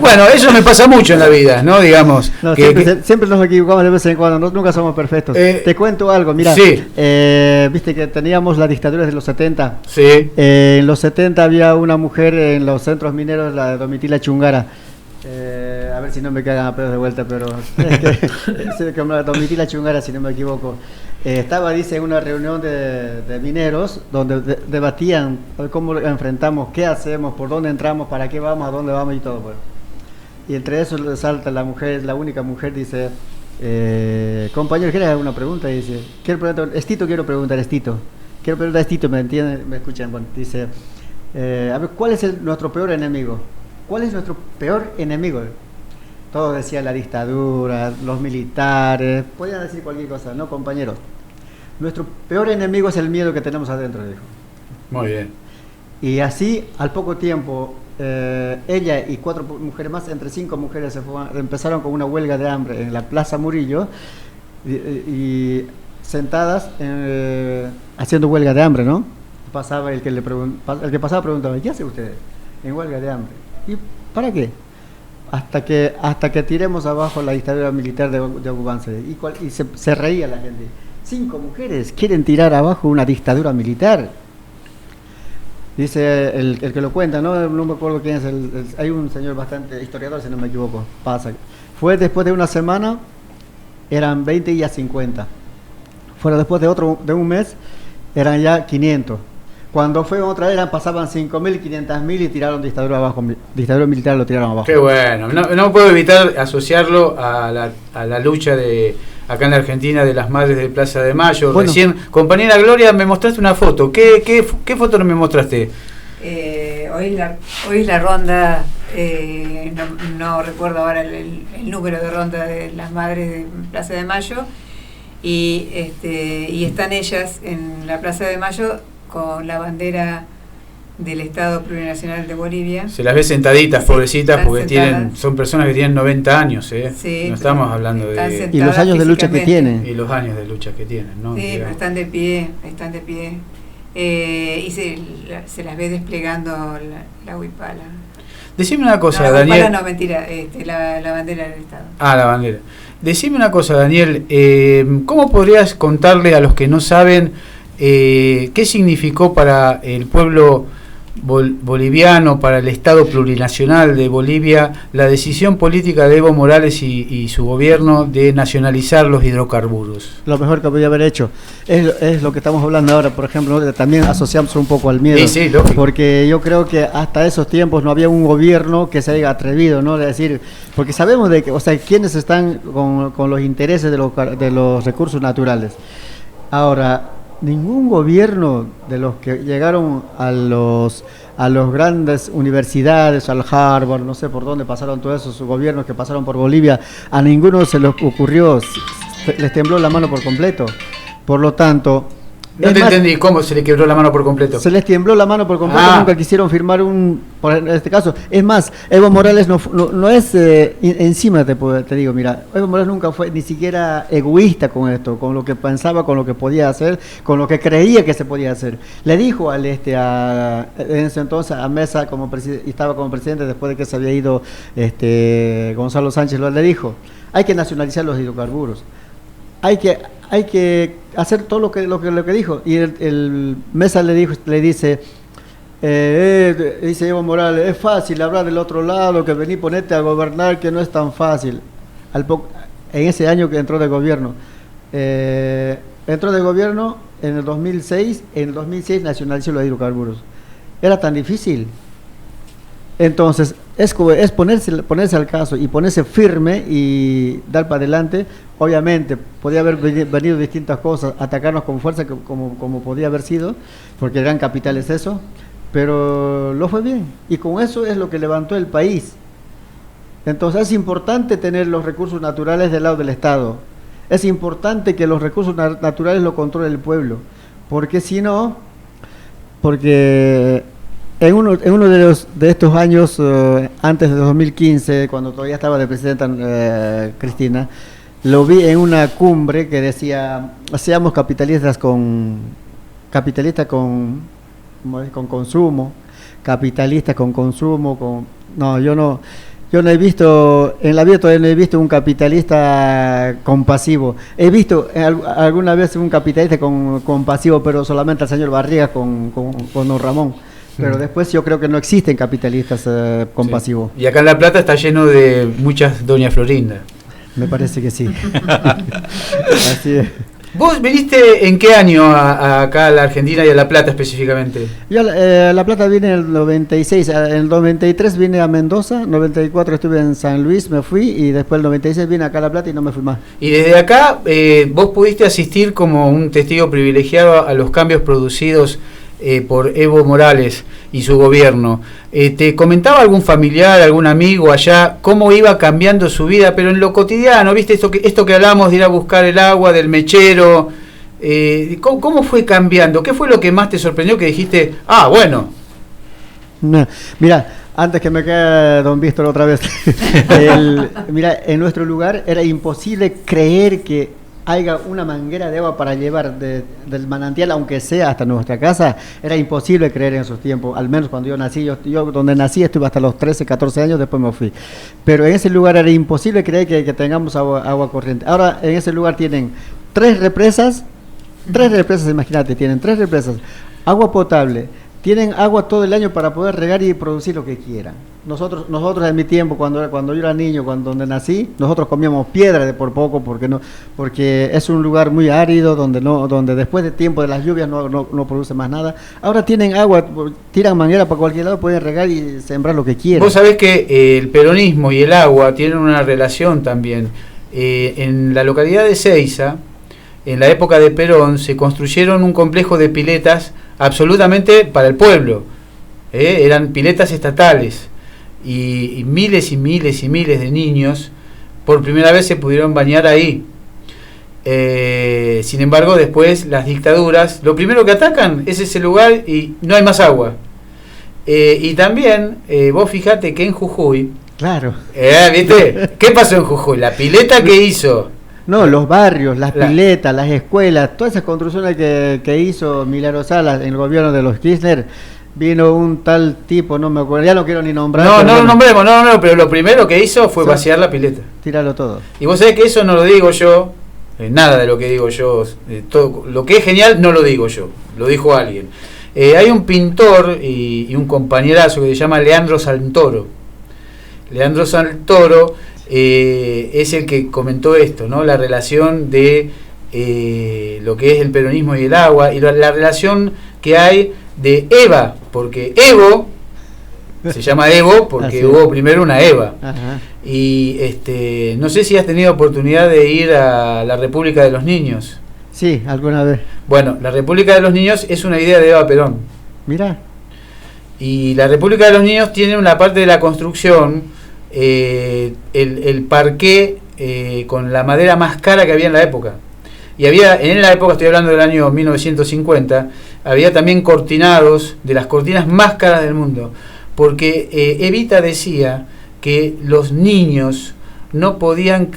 Bueno, eso me pasa mucho en la vida, ¿no? Digamos. No, siempre nos equivocamos de vez en cuando, nunca somos perfectos. Te cuento algo, mira, sí. Viste que teníamos la dictadura de los 70. Sí. En los 70 había una mujer en los centros mineros, la de Domitila Chungara. A ver si no me cagan a pedos de vuelta, pero Domitila Chungara, si no me equivoco, estaba, dice, en una reunión de mineros donde debatían cómo enfrentamos, qué hacemos, por dónde entramos, para qué vamos, a dónde vamos y todo. Bueno. Y entre eso le salta la mujer, la única mujer, dice, compañero, ¿quieres hacer una pregunta? Y dice, quiero preguntar, quiero preguntar a Estito, ¿me entienden? ¿Me escuchan? Bueno, dice, a ver, ¿cuál es nuestro peor enemigo? ¿Cuál es nuestro peor enemigo? Todos decían la dictadura, los militares, podían decir cualquier cosa, ¿no, compañeros? Nuestro peor enemigo es el miedo que tenemos adentro, dijo. Muy bien. Y así, al poco tiempo, ella y 4 mujeres más, entre 5 mujeres, empezaron con una huelga de hambre en la Plaza Murillo, y sentadas haciendo huelga de hambre, ¿no? Pasaba el que pasaba preguntaba, ¿qué hace usted en huelga de hambre? ¿Y para qué? Hasta que tiremos abajo la dictadura militar de Ogubance. Y se reía la gente. 5 mujeres quieren tirar abajo una dictadura militar. Dice el que lo cuenta, no me acuerdo quién es, hay un señor bastante historiador, si no me equivoco. Pasa. Fue después de una semana, eran 20 y ya 50. Fueron después de un mes, eran ya 500. Cuando fue otra vez, pasaban 5.000, 500.000 y tiraron dictadura abajo. Dictadura militar lo tiraron abajo. Qué bueno. No puedo evitar asociarlo a la lucha de acá en la Argentina de las madres de Plaza de Mayo. Bueno. Recién, compañera Gloria, me mostraste una foto. ¿Qué foto no me mostraste? Hoy es la ronda, no recuerdo ahora el número de ronda de las madres de Plaza de Mayo. Y están ellas en la Plaza de Mayo con la bandera del Estado Plurinacional de Bolivia. Se las ve sentaditas, pobrecitas, porque sentadas. son personas que tienen 90 años, Sí, no estamos hablando de... Y los años de lucha que tienen. Y los años de lucha que tienen, ¿no? Sí, digamos. Pero están de pie. Y se las ve desplegando la huipala. Decime una cosa, no, Daniel... Huipala no, mentira, la bandera del Estado. Ah, la bandera. Decime una cosa, Daniel, ¿cómo podrías contarle a los que no saben qué significó para el pueblo boliviano, para el Estado plurinacional de Bolivia, la decisión política de Evo Morales y su gobierno de nacionalizar los hidrocarburos? Lo mejor que podía haber hecho es lo que estamos hablando ahora, por ejemplo, ¿no? También asociamos un poco al miedo, sí, lógico. Porque yo creo que hasta esos tiempos no había un gobierno que se haya atrevido, ¿no? De decir, porque sabemos de que, o sea, quiénes están con los intereses de los recursos naturales. Ahora, ningún gobierno de los que llegaron a los grandes universidades, al Harvard, no sé por dónde pasaron todos esos gobiernos que pasaron por Bolivia, a ninguno se les ocurrió, les tembló la mano por completo. Por lo tanto... No te entendí, ¿cómo se le quebró la mano por completo? Se les tembló la mano por completo, nunca quisieron firmar en este caso. Es más, Evo Morales no es encima, te digo, mira, Evo Morales nunca fue ni siquiera egoísta con esto, con lo que pensaba, con lo que podía hacer, con lo que creía que se podía hacer. Le dijo en ese entonces a Mesa, estaba como presidente después de que se había ido Gonzalo Sánchez, le dijo, hay que nacionalizar los hidrocarburos. Hay que hacer todo lo que dijo. Y el Mesa le dice Evo Morales, es fácil hablar del otro lado, que vení ponete a gobernar, que no es tan fácil. En ese año que entró de gobierno en el 2006, en el 2006 nacionalizó los hidrocarburos. ¿Era tan difícil? Entonces, es ponerse al caso y ponerse firme y dar para adelante. Obviamente, podía haber venido distintas cosas, atacarnos con fuerza, como podía haber sido, porque el gran capital es eso, pero lo fue bien. Y con eso es lo que levantó el país. Entonces es importante tener los recursos naturales del lado del Estado. Es importante que los recursos naturales lo controle el pueblo, porque si no, porque en uno de estos años, antes de 2015, cuando todavía estaba de presidenta Cristina, lo vi en una cumbre que decía, seamos capitalistas con consumo, capitalistas con consumo, yo no he visto, en la vida todavía no he visto un capitalista compasivo. He visto alguna vez un capitalista compasivo, pero solamente al señor Barriga con don Ramón. Pero después yo creo que no existen capitalistas compasivos. Sí. Y acá en La Plata está lleno de muchas doña Florinda. Me parece que sí. Así es. ¿Vos viniste en qué año acá a la Argentina y a La Plata específicamente? Yo a La Plata vine en el 96, en el 93 vine a Mendoza, 94 estuve en San Luis, me fui y después el 96 vine acá a La Plata y no me fui más. Y desde acá vos pudiste asistir como un testigo privilegiado a los cambios producidos por Evo Morales y su gobierno. ¿Te comentaba algún familiar, algún amigo allá cómo iba cambiando su vida, pero en lo cotidiano? ¿Viste esto que hablábamos de ir a buscar el agua del mechero? ¿Cómo fue cambiando? ¿Qué fue lo que más te sorprendió que dijiste, bueno? No, mira, antes que me quede don Víctor otra vez, mira, en nuestro lugar era imposible creer que haya una manguera de agua para llevar del manantial, aunque sea hasta nuestra casa. Era imposible creer en esos tiempos, al menos cuando yo nací. Yo donde nací estuve hasta los 13, 14 años, después me fui. Pero en ese lugar era imposible creer que tengamos agua corriente. Ahora en ese lugar tienen tres represas, imagínate, tienen 3 represas, agua potable, tienen agua todo el año para poder regar y producir lo que quieran. Nosotros en mi tiempo, cuando yo era niño, donde nací, nosotros comíamos piedra de por poco, porque es un lugar muy árido, donde después de tiempo de las lluvias no produce más nada. Ahora tienen agua, tiran manguera para cualquier lado, pueden regar y sembrar lo que quieran. Vos sabés que el peronismo y el agua tienen una relación también. En la localidad de Seiza, en la época de Perón, se construyeron un complejo de piletas absolutamente para el pueblo. Eran piletas estatales. Y miles y miles y miles de niños por primera vez se pudieron bañar ahí. Sin embargo, después las dictaduras lo primero que atacan es ese lugar y no hay más agua. Y también vos fijate que en Jujuy, claro, ¿viste? ¿Qué pasó en Jujuy? La pileta que hizo, no, los barrios, las piletas, las escuelas, todas esas construcciones que hizo Milagro Salas en el gobierno de los Kirchner. Vino un tal tipo, no me acuerdo, ya no quiero ni nombrar. No lo nombremos, pero lo primero que hizo fue vaciar la pileta. Tirarlo todo. Y vos sabés que eso no lo digo yo, nada de lo que digo yo, todo lo que es genial no lo digo yo, lo dijo alguien. Hay un pintor y un compañerazo que se llama Leandro Santoro. Leandro Santoro es el que comentó esto, ¿no? La relación de lo que es el peronismo y el agua, y la relación que hay de Eva, porque Evo se llama Evo porque hubo primero una Eva. Ajá. Y no sé si has tenido oportunidad de ir a la República de los Niños. Sí, alguna vez. Bueno, la República de los Niños es una idea de Eva Perón. Mira. Y la República de los Niños tiene una parte de la construcción, el parqué con la madera más cara que había en la época. Y había, en la época, estoy hablando del año 1950, había también cortinados de las cortinas más caras del mundo, porque Evita decía que los niños no podían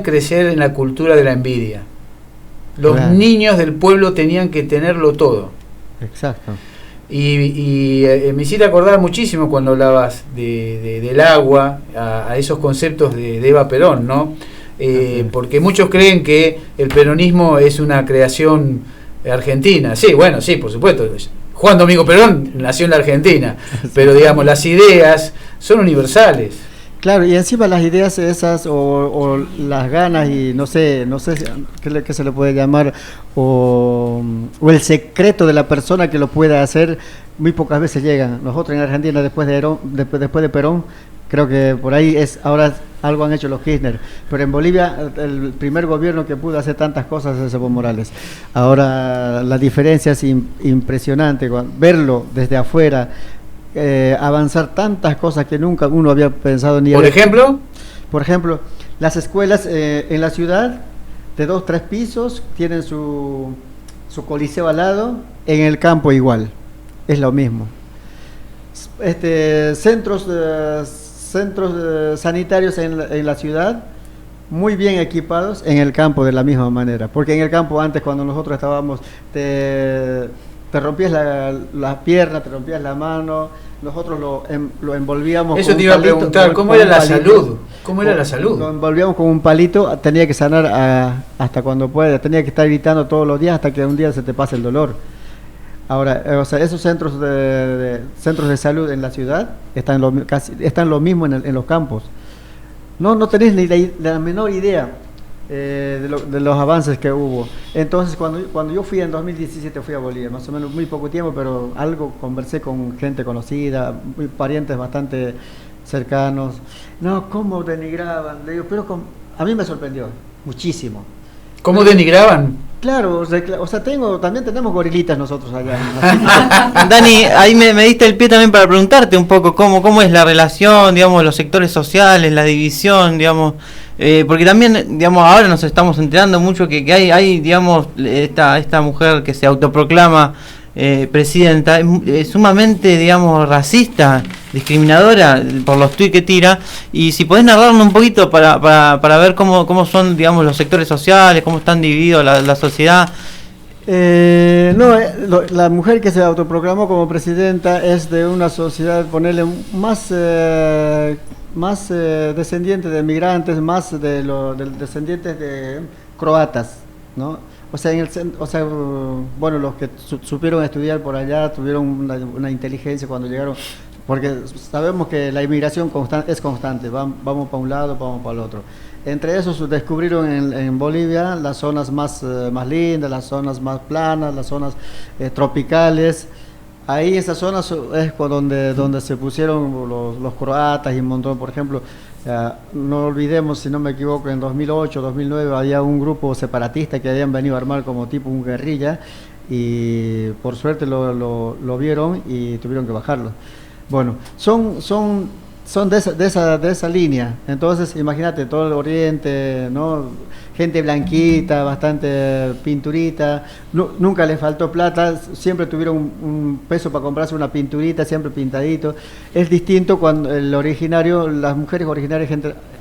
crecer en la cultura de la envidia. Los niños del pueblo tenían que tenerlo todo. Exacto. Y me hiciste acordar muchísimo cuando hablabas del agua, a esos conceptos de Eva Perón, ¿no? Porque muchos creen que el peronismo es una creación argentina. Sí, bueno, sí, por supuesto. Juan Domingo Perón nació en la Argentina, pero digamos, las ideas son universales. Claro, y encima las ideas esas o las ganas y no sé qué se le puede llamar, o el secreto de la persona que lo pueda hacer, muy pocas veces llegan. Nosotros en Argentina después de Perón, creo que por ahí ahora algo han hecho los Kirchner, pero en Bolivia el primer gobierno que pudo hacer tantas cosas es Evo Morales. Ahora la diferencia es impresionante, verlo desde afuera. avanzar tantas cosas que nunca uno había pensado ni ¿Por ejemplo? Por ejemplo, las escuelas en la ciudad de 2-3 pisos tienen su coliseo al lado, en el campo igual, es lo mismo. Centros sanitarios en la ciudad muy bien equipados, en el campo de la misma manera, porque en el campo antes cuando nosotros estábamos te rompías la pierna, te rompías la mano, nosotros lo envolvíamos. Eso te iba a preguntar, ¿cómo era la salud? ¿Cómo era la salud? Lo envolvíamos con un palito, tenía que sanar hasta cuando pueda, tenía que estar gritando todos los días hasta que un día se te pase el dolor. Ahora, o sea, esos centros de salud en la ciudad están lo mismo en los campos. No tenés ni la menor idea de los avances que hubo. Entonces, cuando yo fui en 2017, fui a Bolivia, más o menos muy poco tiempo, pero algo conversé con gente conocida, parientes bastante cercanos. No, ¿cómo denigraban? Le digo, pero a mí me sorprendió muchísimo. ¿Cómo denigraban? Claro, o sea, también tenemos gorilitas nosotros allá. Dani, ahí me diste el pie también para preguntarte un poco cómo es la relación, digamos, los sectores sociales, la división, digamos, porque también, digamos, ahora nos estamos enterando mucho que hay digamos, esta mujer que se autoproclama presidenta, es sumamente, digamos, racista, discriminadora por los tuits que tira, y si podés narrarnos un poquito para ver cómo son, digamos, los sectores sociales, cómo están divididos la sociedad. La mujer que se autoproclamó como presidenta es de una sociedad, ponerle más descendientes de migrantes, más de descendientes de croatas, ¿no? Bueno, los que supieron estudiar por allá tuvieron una inteligencia cuando llegaron, porque sabemos que la inmigración es constante, vamos para un lado, vamos para el otro. Entre esos descubrieron en Bolivia las zonas más lindas, las zonas más planas, las zonas tropicales. Ahí esas zonas es donde se pusieron los croatas y un montón, por ejemplo. No olvidemos, si no me equivoco, en 2008, 2009 había un grupo separatista que habían venido a armar como tipo un guerrilla y por suerte lo vieron y tuvieron que bajarlo. Bueno, son de esa línea. Entonces, imagínate, todo el oriente, ¿no? Gente blanquita, bastante pinturita, nunca les faltó plata, siempre tuvieron un peso para comprarse una pinturita, siempre pintadito. Es distinto cuando las mujeres originarias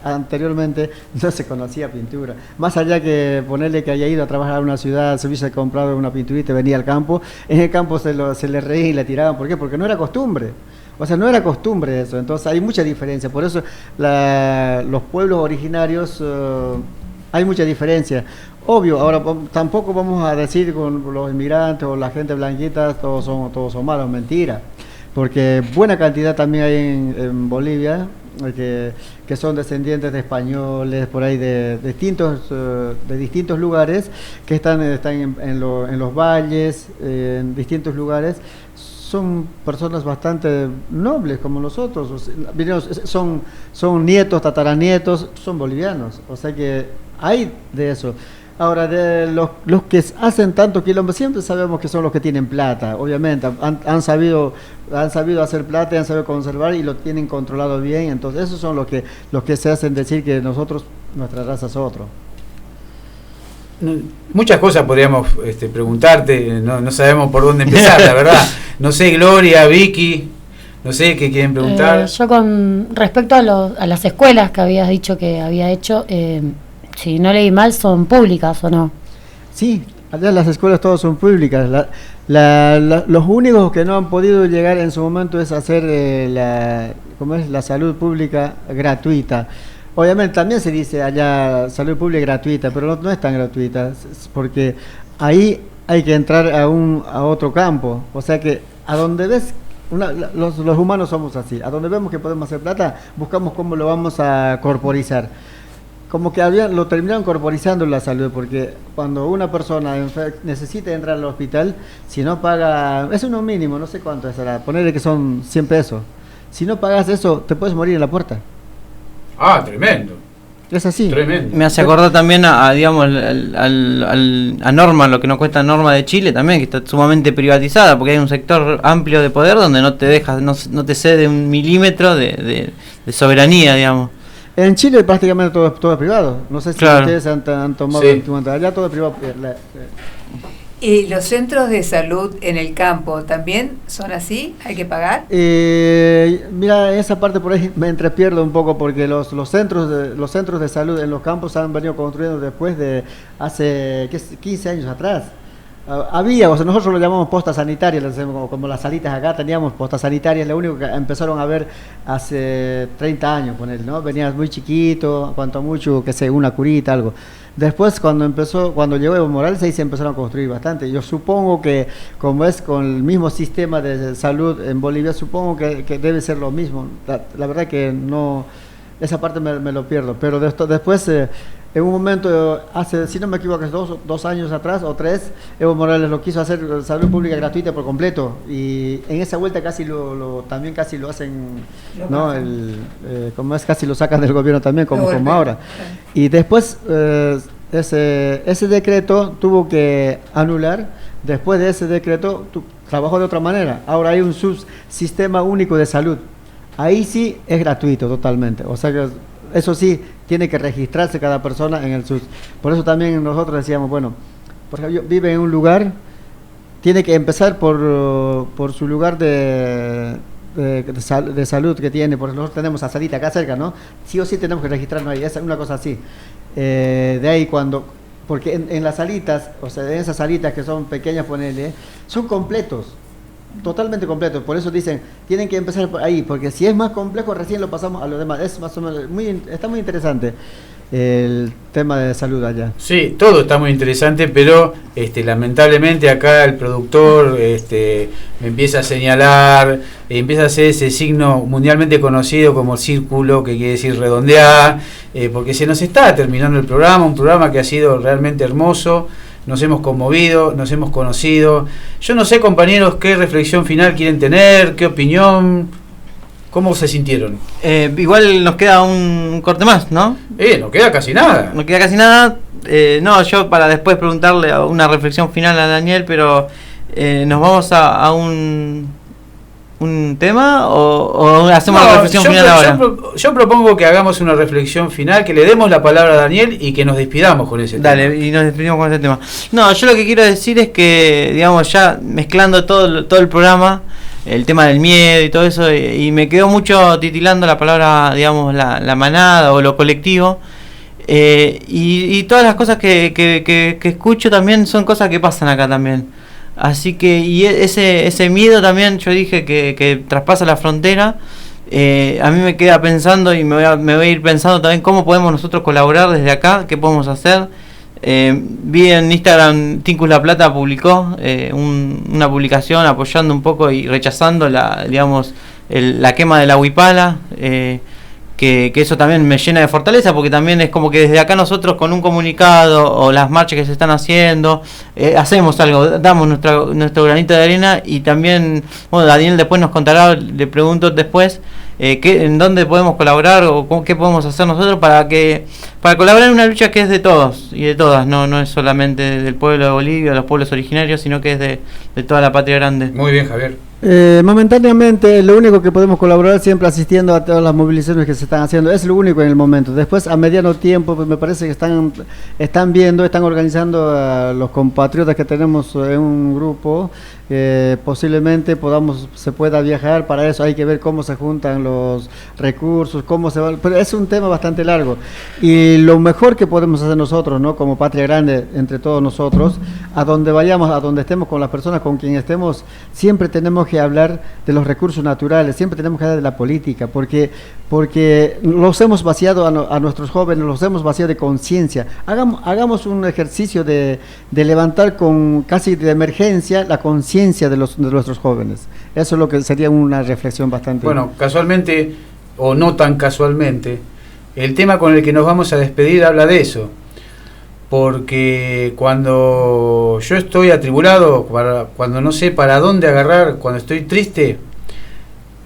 anteriormente no se conocía pintura. Más allá que ponerle que haya ido a trabajar a una ciudad, se hubiese comprado una pinturita y venía al campo, en el campo se le reían y le tiraban. ¿Por qué? Porque no era costumbre. O sea, no era costumbre eso, entonces hay mucha diferencia. Por eso los pueblos originarios hay mucha diferencia. Obvio, ahora tampoco vamos a decir con los inmigrantes o la gente blanquita todos son malos, mentira. Porque buena cantidad también hay en Bolivia que son descendientes de españoles, por ahí de distintos lugares, que están en los valles, en distintos lugares. Son personas bastante nobles como nosotros, son nietos, tataranietos, son bolivianos, o sea que hay de eso. Ahora, de los que hacen tanto quilombo, siempre sabemos que son los que tienen plata, obviamente, han sabido hacer plata, han sabido conservar y lo tienen controlado bien, entonces esos son los que se hacen decir que nuestra raza es otro. Muchas cosas podríamos preguntarte, no sabemos por dónde empezar, la verdad. No sé, Gloria, Vicky, no sé qué quieren preguntar. Yo con respecto a las escuelas que habías dicho que había hecho, si no leí mal, ¿son públicas o no? Sí, allá las escuelas todas son públicas. Los únicos que no han podido llegar en su momento es hacer la salud pública gratuita. Obviamente también se dice allá salud pública gratuita, pero no es tan gratuita, porque ahí hay que entrar a otro campo. O sea que a donde ves, los humanos somos así, a donde vemos que podemos hacer plata, buscamos cómo lo vamos a corporizar. Como que lo terminaron corporizando la salud, porque cuando una persona necesita entrar al hospital, si no paga, es uno mínimo, no sé cuánto es, ponerle que son 100 pesos. Si no pagas eso, te puedes morir en la puerta. Ah, tremendo. Es así. Tremendo. Me hace acordar también digamos, a Norma, lo que nos cuesta Norma de Chile también, que está sumamente privatizada, porque hay un sector amplio de poder donde no te deja, no te cede un milímetro de soberanía, digamos. En Chile prácticamente todo es privado. No sé si Claro. ustedes han tomado Sí. en cuenta. Allá todo es privado. ¿Y los centros de salud en el campo también son así? ¿Hay que pagar? Mira, esa parte por ahí me entrepierdo un poco porque los centros de salud en los campos se han venido construyendo después de hace 15 años atrás. Había, o sea, nosotros lo llamamos postas sanitarias, como las salitas acá teníamos postas sanitarias, lo único que empezaron a ver hace 30 años con él, ¿no? Venías muy chiquito, cuanto mucho, que sé, una curita, algo. Después cuando llegó Evo Morales, ahí se empezaron a construir bastante. Yo supongo que como es con el mismo sistema de salud en Bolivia, supongo que debe ser lo mismo. La verdad que no, esa parte me lo pierdo, pero después... en un momento, hace, si no me equivoco, 2 años atrás o 3, Evo Morales lo quiso hacer salud pública gratuita por completo, y en esa vuelta también casi lo hacen, ¿no? Como es, casi lo sacan del gobierno también, como ahora. Y después ese decreto tuvo que anular. Después de ese decreto trabajó de otra manera. Ahora hay un subsistema único de salud. Ahí sí es gratuito totalmente. O sea que eso sí, tiene que registrarse cada persona en el SUS. Por eso también nosotros decíamos, bueno, por ejemplo, vive en un lugar, tiene que empezar por su lugar de salud que tiene, porque nosotros tenemos a salita acá cerca, ¿no? Sí o sí tenemos que registrarnos ahí, es una cosa así. De ahí porque en las salitas, o sea, en esas salitas que son pequeñas, ponele, son completos. Totalmente completo, por eso dicen, tienen que empezar por ahí, porque si es más complejo recién lo pasamos a los demás. Es más o menos está muy interesante el tema de salud allá. Sí, todo está muy interesante, pero lamentablemente acá el productor me empieza a señalar, empieza a hacer ese signo mundialmente conocido como círculo, que quiere decir redondear, porque se nos está terminando el programa, un programa que ha sido realmente hermoso. Nos hemos conmovido, nos hemos conocido. Yo no sé, compañeros, qué reflexión final quieren tener, qué opinión, cómo se sintieron. Igual nos queda un corte más, ¿no? No queda casi nada. No queda casi nada. No, yo para después preguntarle una reflexión final a Daniel, pero nos vamos a un tema o hacemos la reflexión final ahora. Yo propongo que hagamos una reflexión final, que le demos la palabra a Daniel y que nos despidamos con ese tema. Dale, y nos despedimos con ese tema. No, yo lo que quiero decir es que, digamos, ya mezclando todo el programa, el tema del miedo y todo eso, y me quedó mucho titilando la palabra, digamos, la manada o lo colectivo, y todas las cosas que escucho también son cosas que pasan acá también. Así que, y ese miedo también, yo dije que traspasa la frontera. A mí me queda pensando y me voy a ir pensando también cómo podemos nosotros colaborar desde acá, qué podemos hacer. Vi en Instagram, Tincus La Plata publicó una publicación apoyando un poco y rechazando la quema de la huipala, que eso también me llena de fortaleza, porque también es como que desde acá nosotros con un comunicado o las marchas que se están haciendo, hacemos algo, damos nuestro granito de arena. Y también, bueno, Daniel después nos contará, le pregunto después, en dónde podemos colaborar o qué podemos hacer nosotros para colaborar en una lucha que es de todos y de todas, no es solamente del pueblo de Bolivia, los pueblos originarios, sino que es de toda la patria grande. Muy bien, Javier. Momentáneamente, lo único que podemos colaborar siempre asistiendo a todas las movilizaciones que se están haciendo, es lo único en el momento. Después, a mediano tiempo, pues me parece que están organizando los compatriotas que tenemos en un grupo. Posiblemente se pueda viajar. Para eso hay que ver cómo se juntan los recursos, pero es un tema bastante largo, y lo mejor que podemos hacer nosotros, ¿no? Como patria grande, entre todos nosotros, a donde vayamos, a donde estemos, con las personas con quien estemos, siempre tenemos que hablar de los recursos naturales, siempre tenemos que hablar de la política, porque los hemos vaciado a nuestros jóvenes, los hemos vaciado de conciencia. Hagamos un ejercicio de levantar casi de emergencia la conciencia de nuestros jóvenes. Eso es lo que sería una reflexión bastante... Bueno, casualmente, o no tan casualmente, el tema con el que nos vamos a despedir habla de eso. Porque cuando yo estoy atribulado, cuando no sé para dónde agarrar, cuando estoy triste,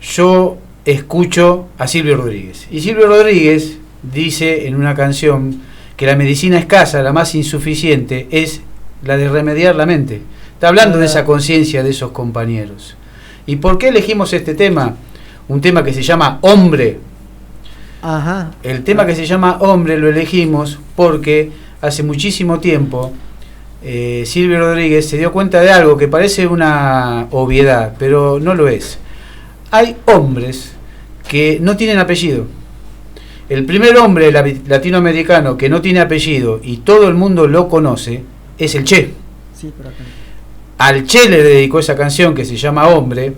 yo escucho a Silvio Rodríguez. Y Silvio Rodríguez, dice en una canción que la medicina escasa, la más insuficiente, es la de remediar la mente. Está hablando de esa conciencia de esos compañeros. ¿Y por qué elegimos este tema? Un tema que se llama Hombre. Ajá. El tema que se llama Hombre lo elegimos porque hace muchísimo tiempo Silvio Rodríguez se dio cuenta de algo que parece una obviedad, pero no lo es. Hay hombres que no tienen apellido. El primer hombre latinoamericano que no tiene apellido y todo el mundo lo conoce es el Che. Sí, pero acá. Al Che le dedicó esa canción que se llama Hombre,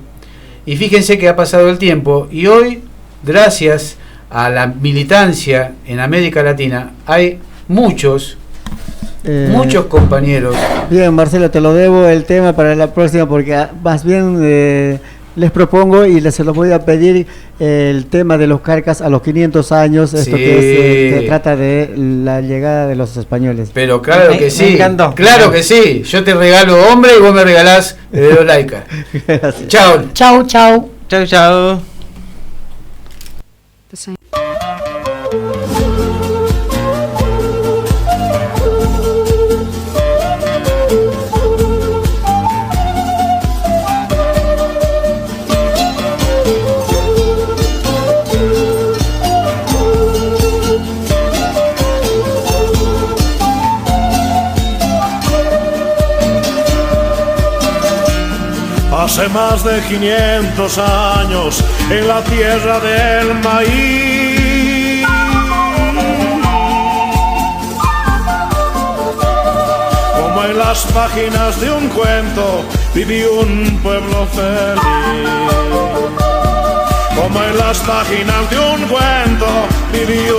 y fíjense que ha pasado el tiempo y hoy, gracias a la militancia en América Latina, hay muchos compañeros. Bien, Marcelo, te lo debo el tema para la próxima, porque más bien les propongo y se los voy a pedir el tema de los Carcas a los 500 años, esto Sí. que trata de la llegada de los españoles. Pero claro que sí, Me encantó. claro que sí. Yo te regalo Hombre y vos me regalás de Laica. Chao. Chau, chau. Chau, chau. Hace más de 500 años en la tierra del maíz, como en las páginas de un cuento, vivió un pueblo feliz. Como en las páginas de un cuento, vivió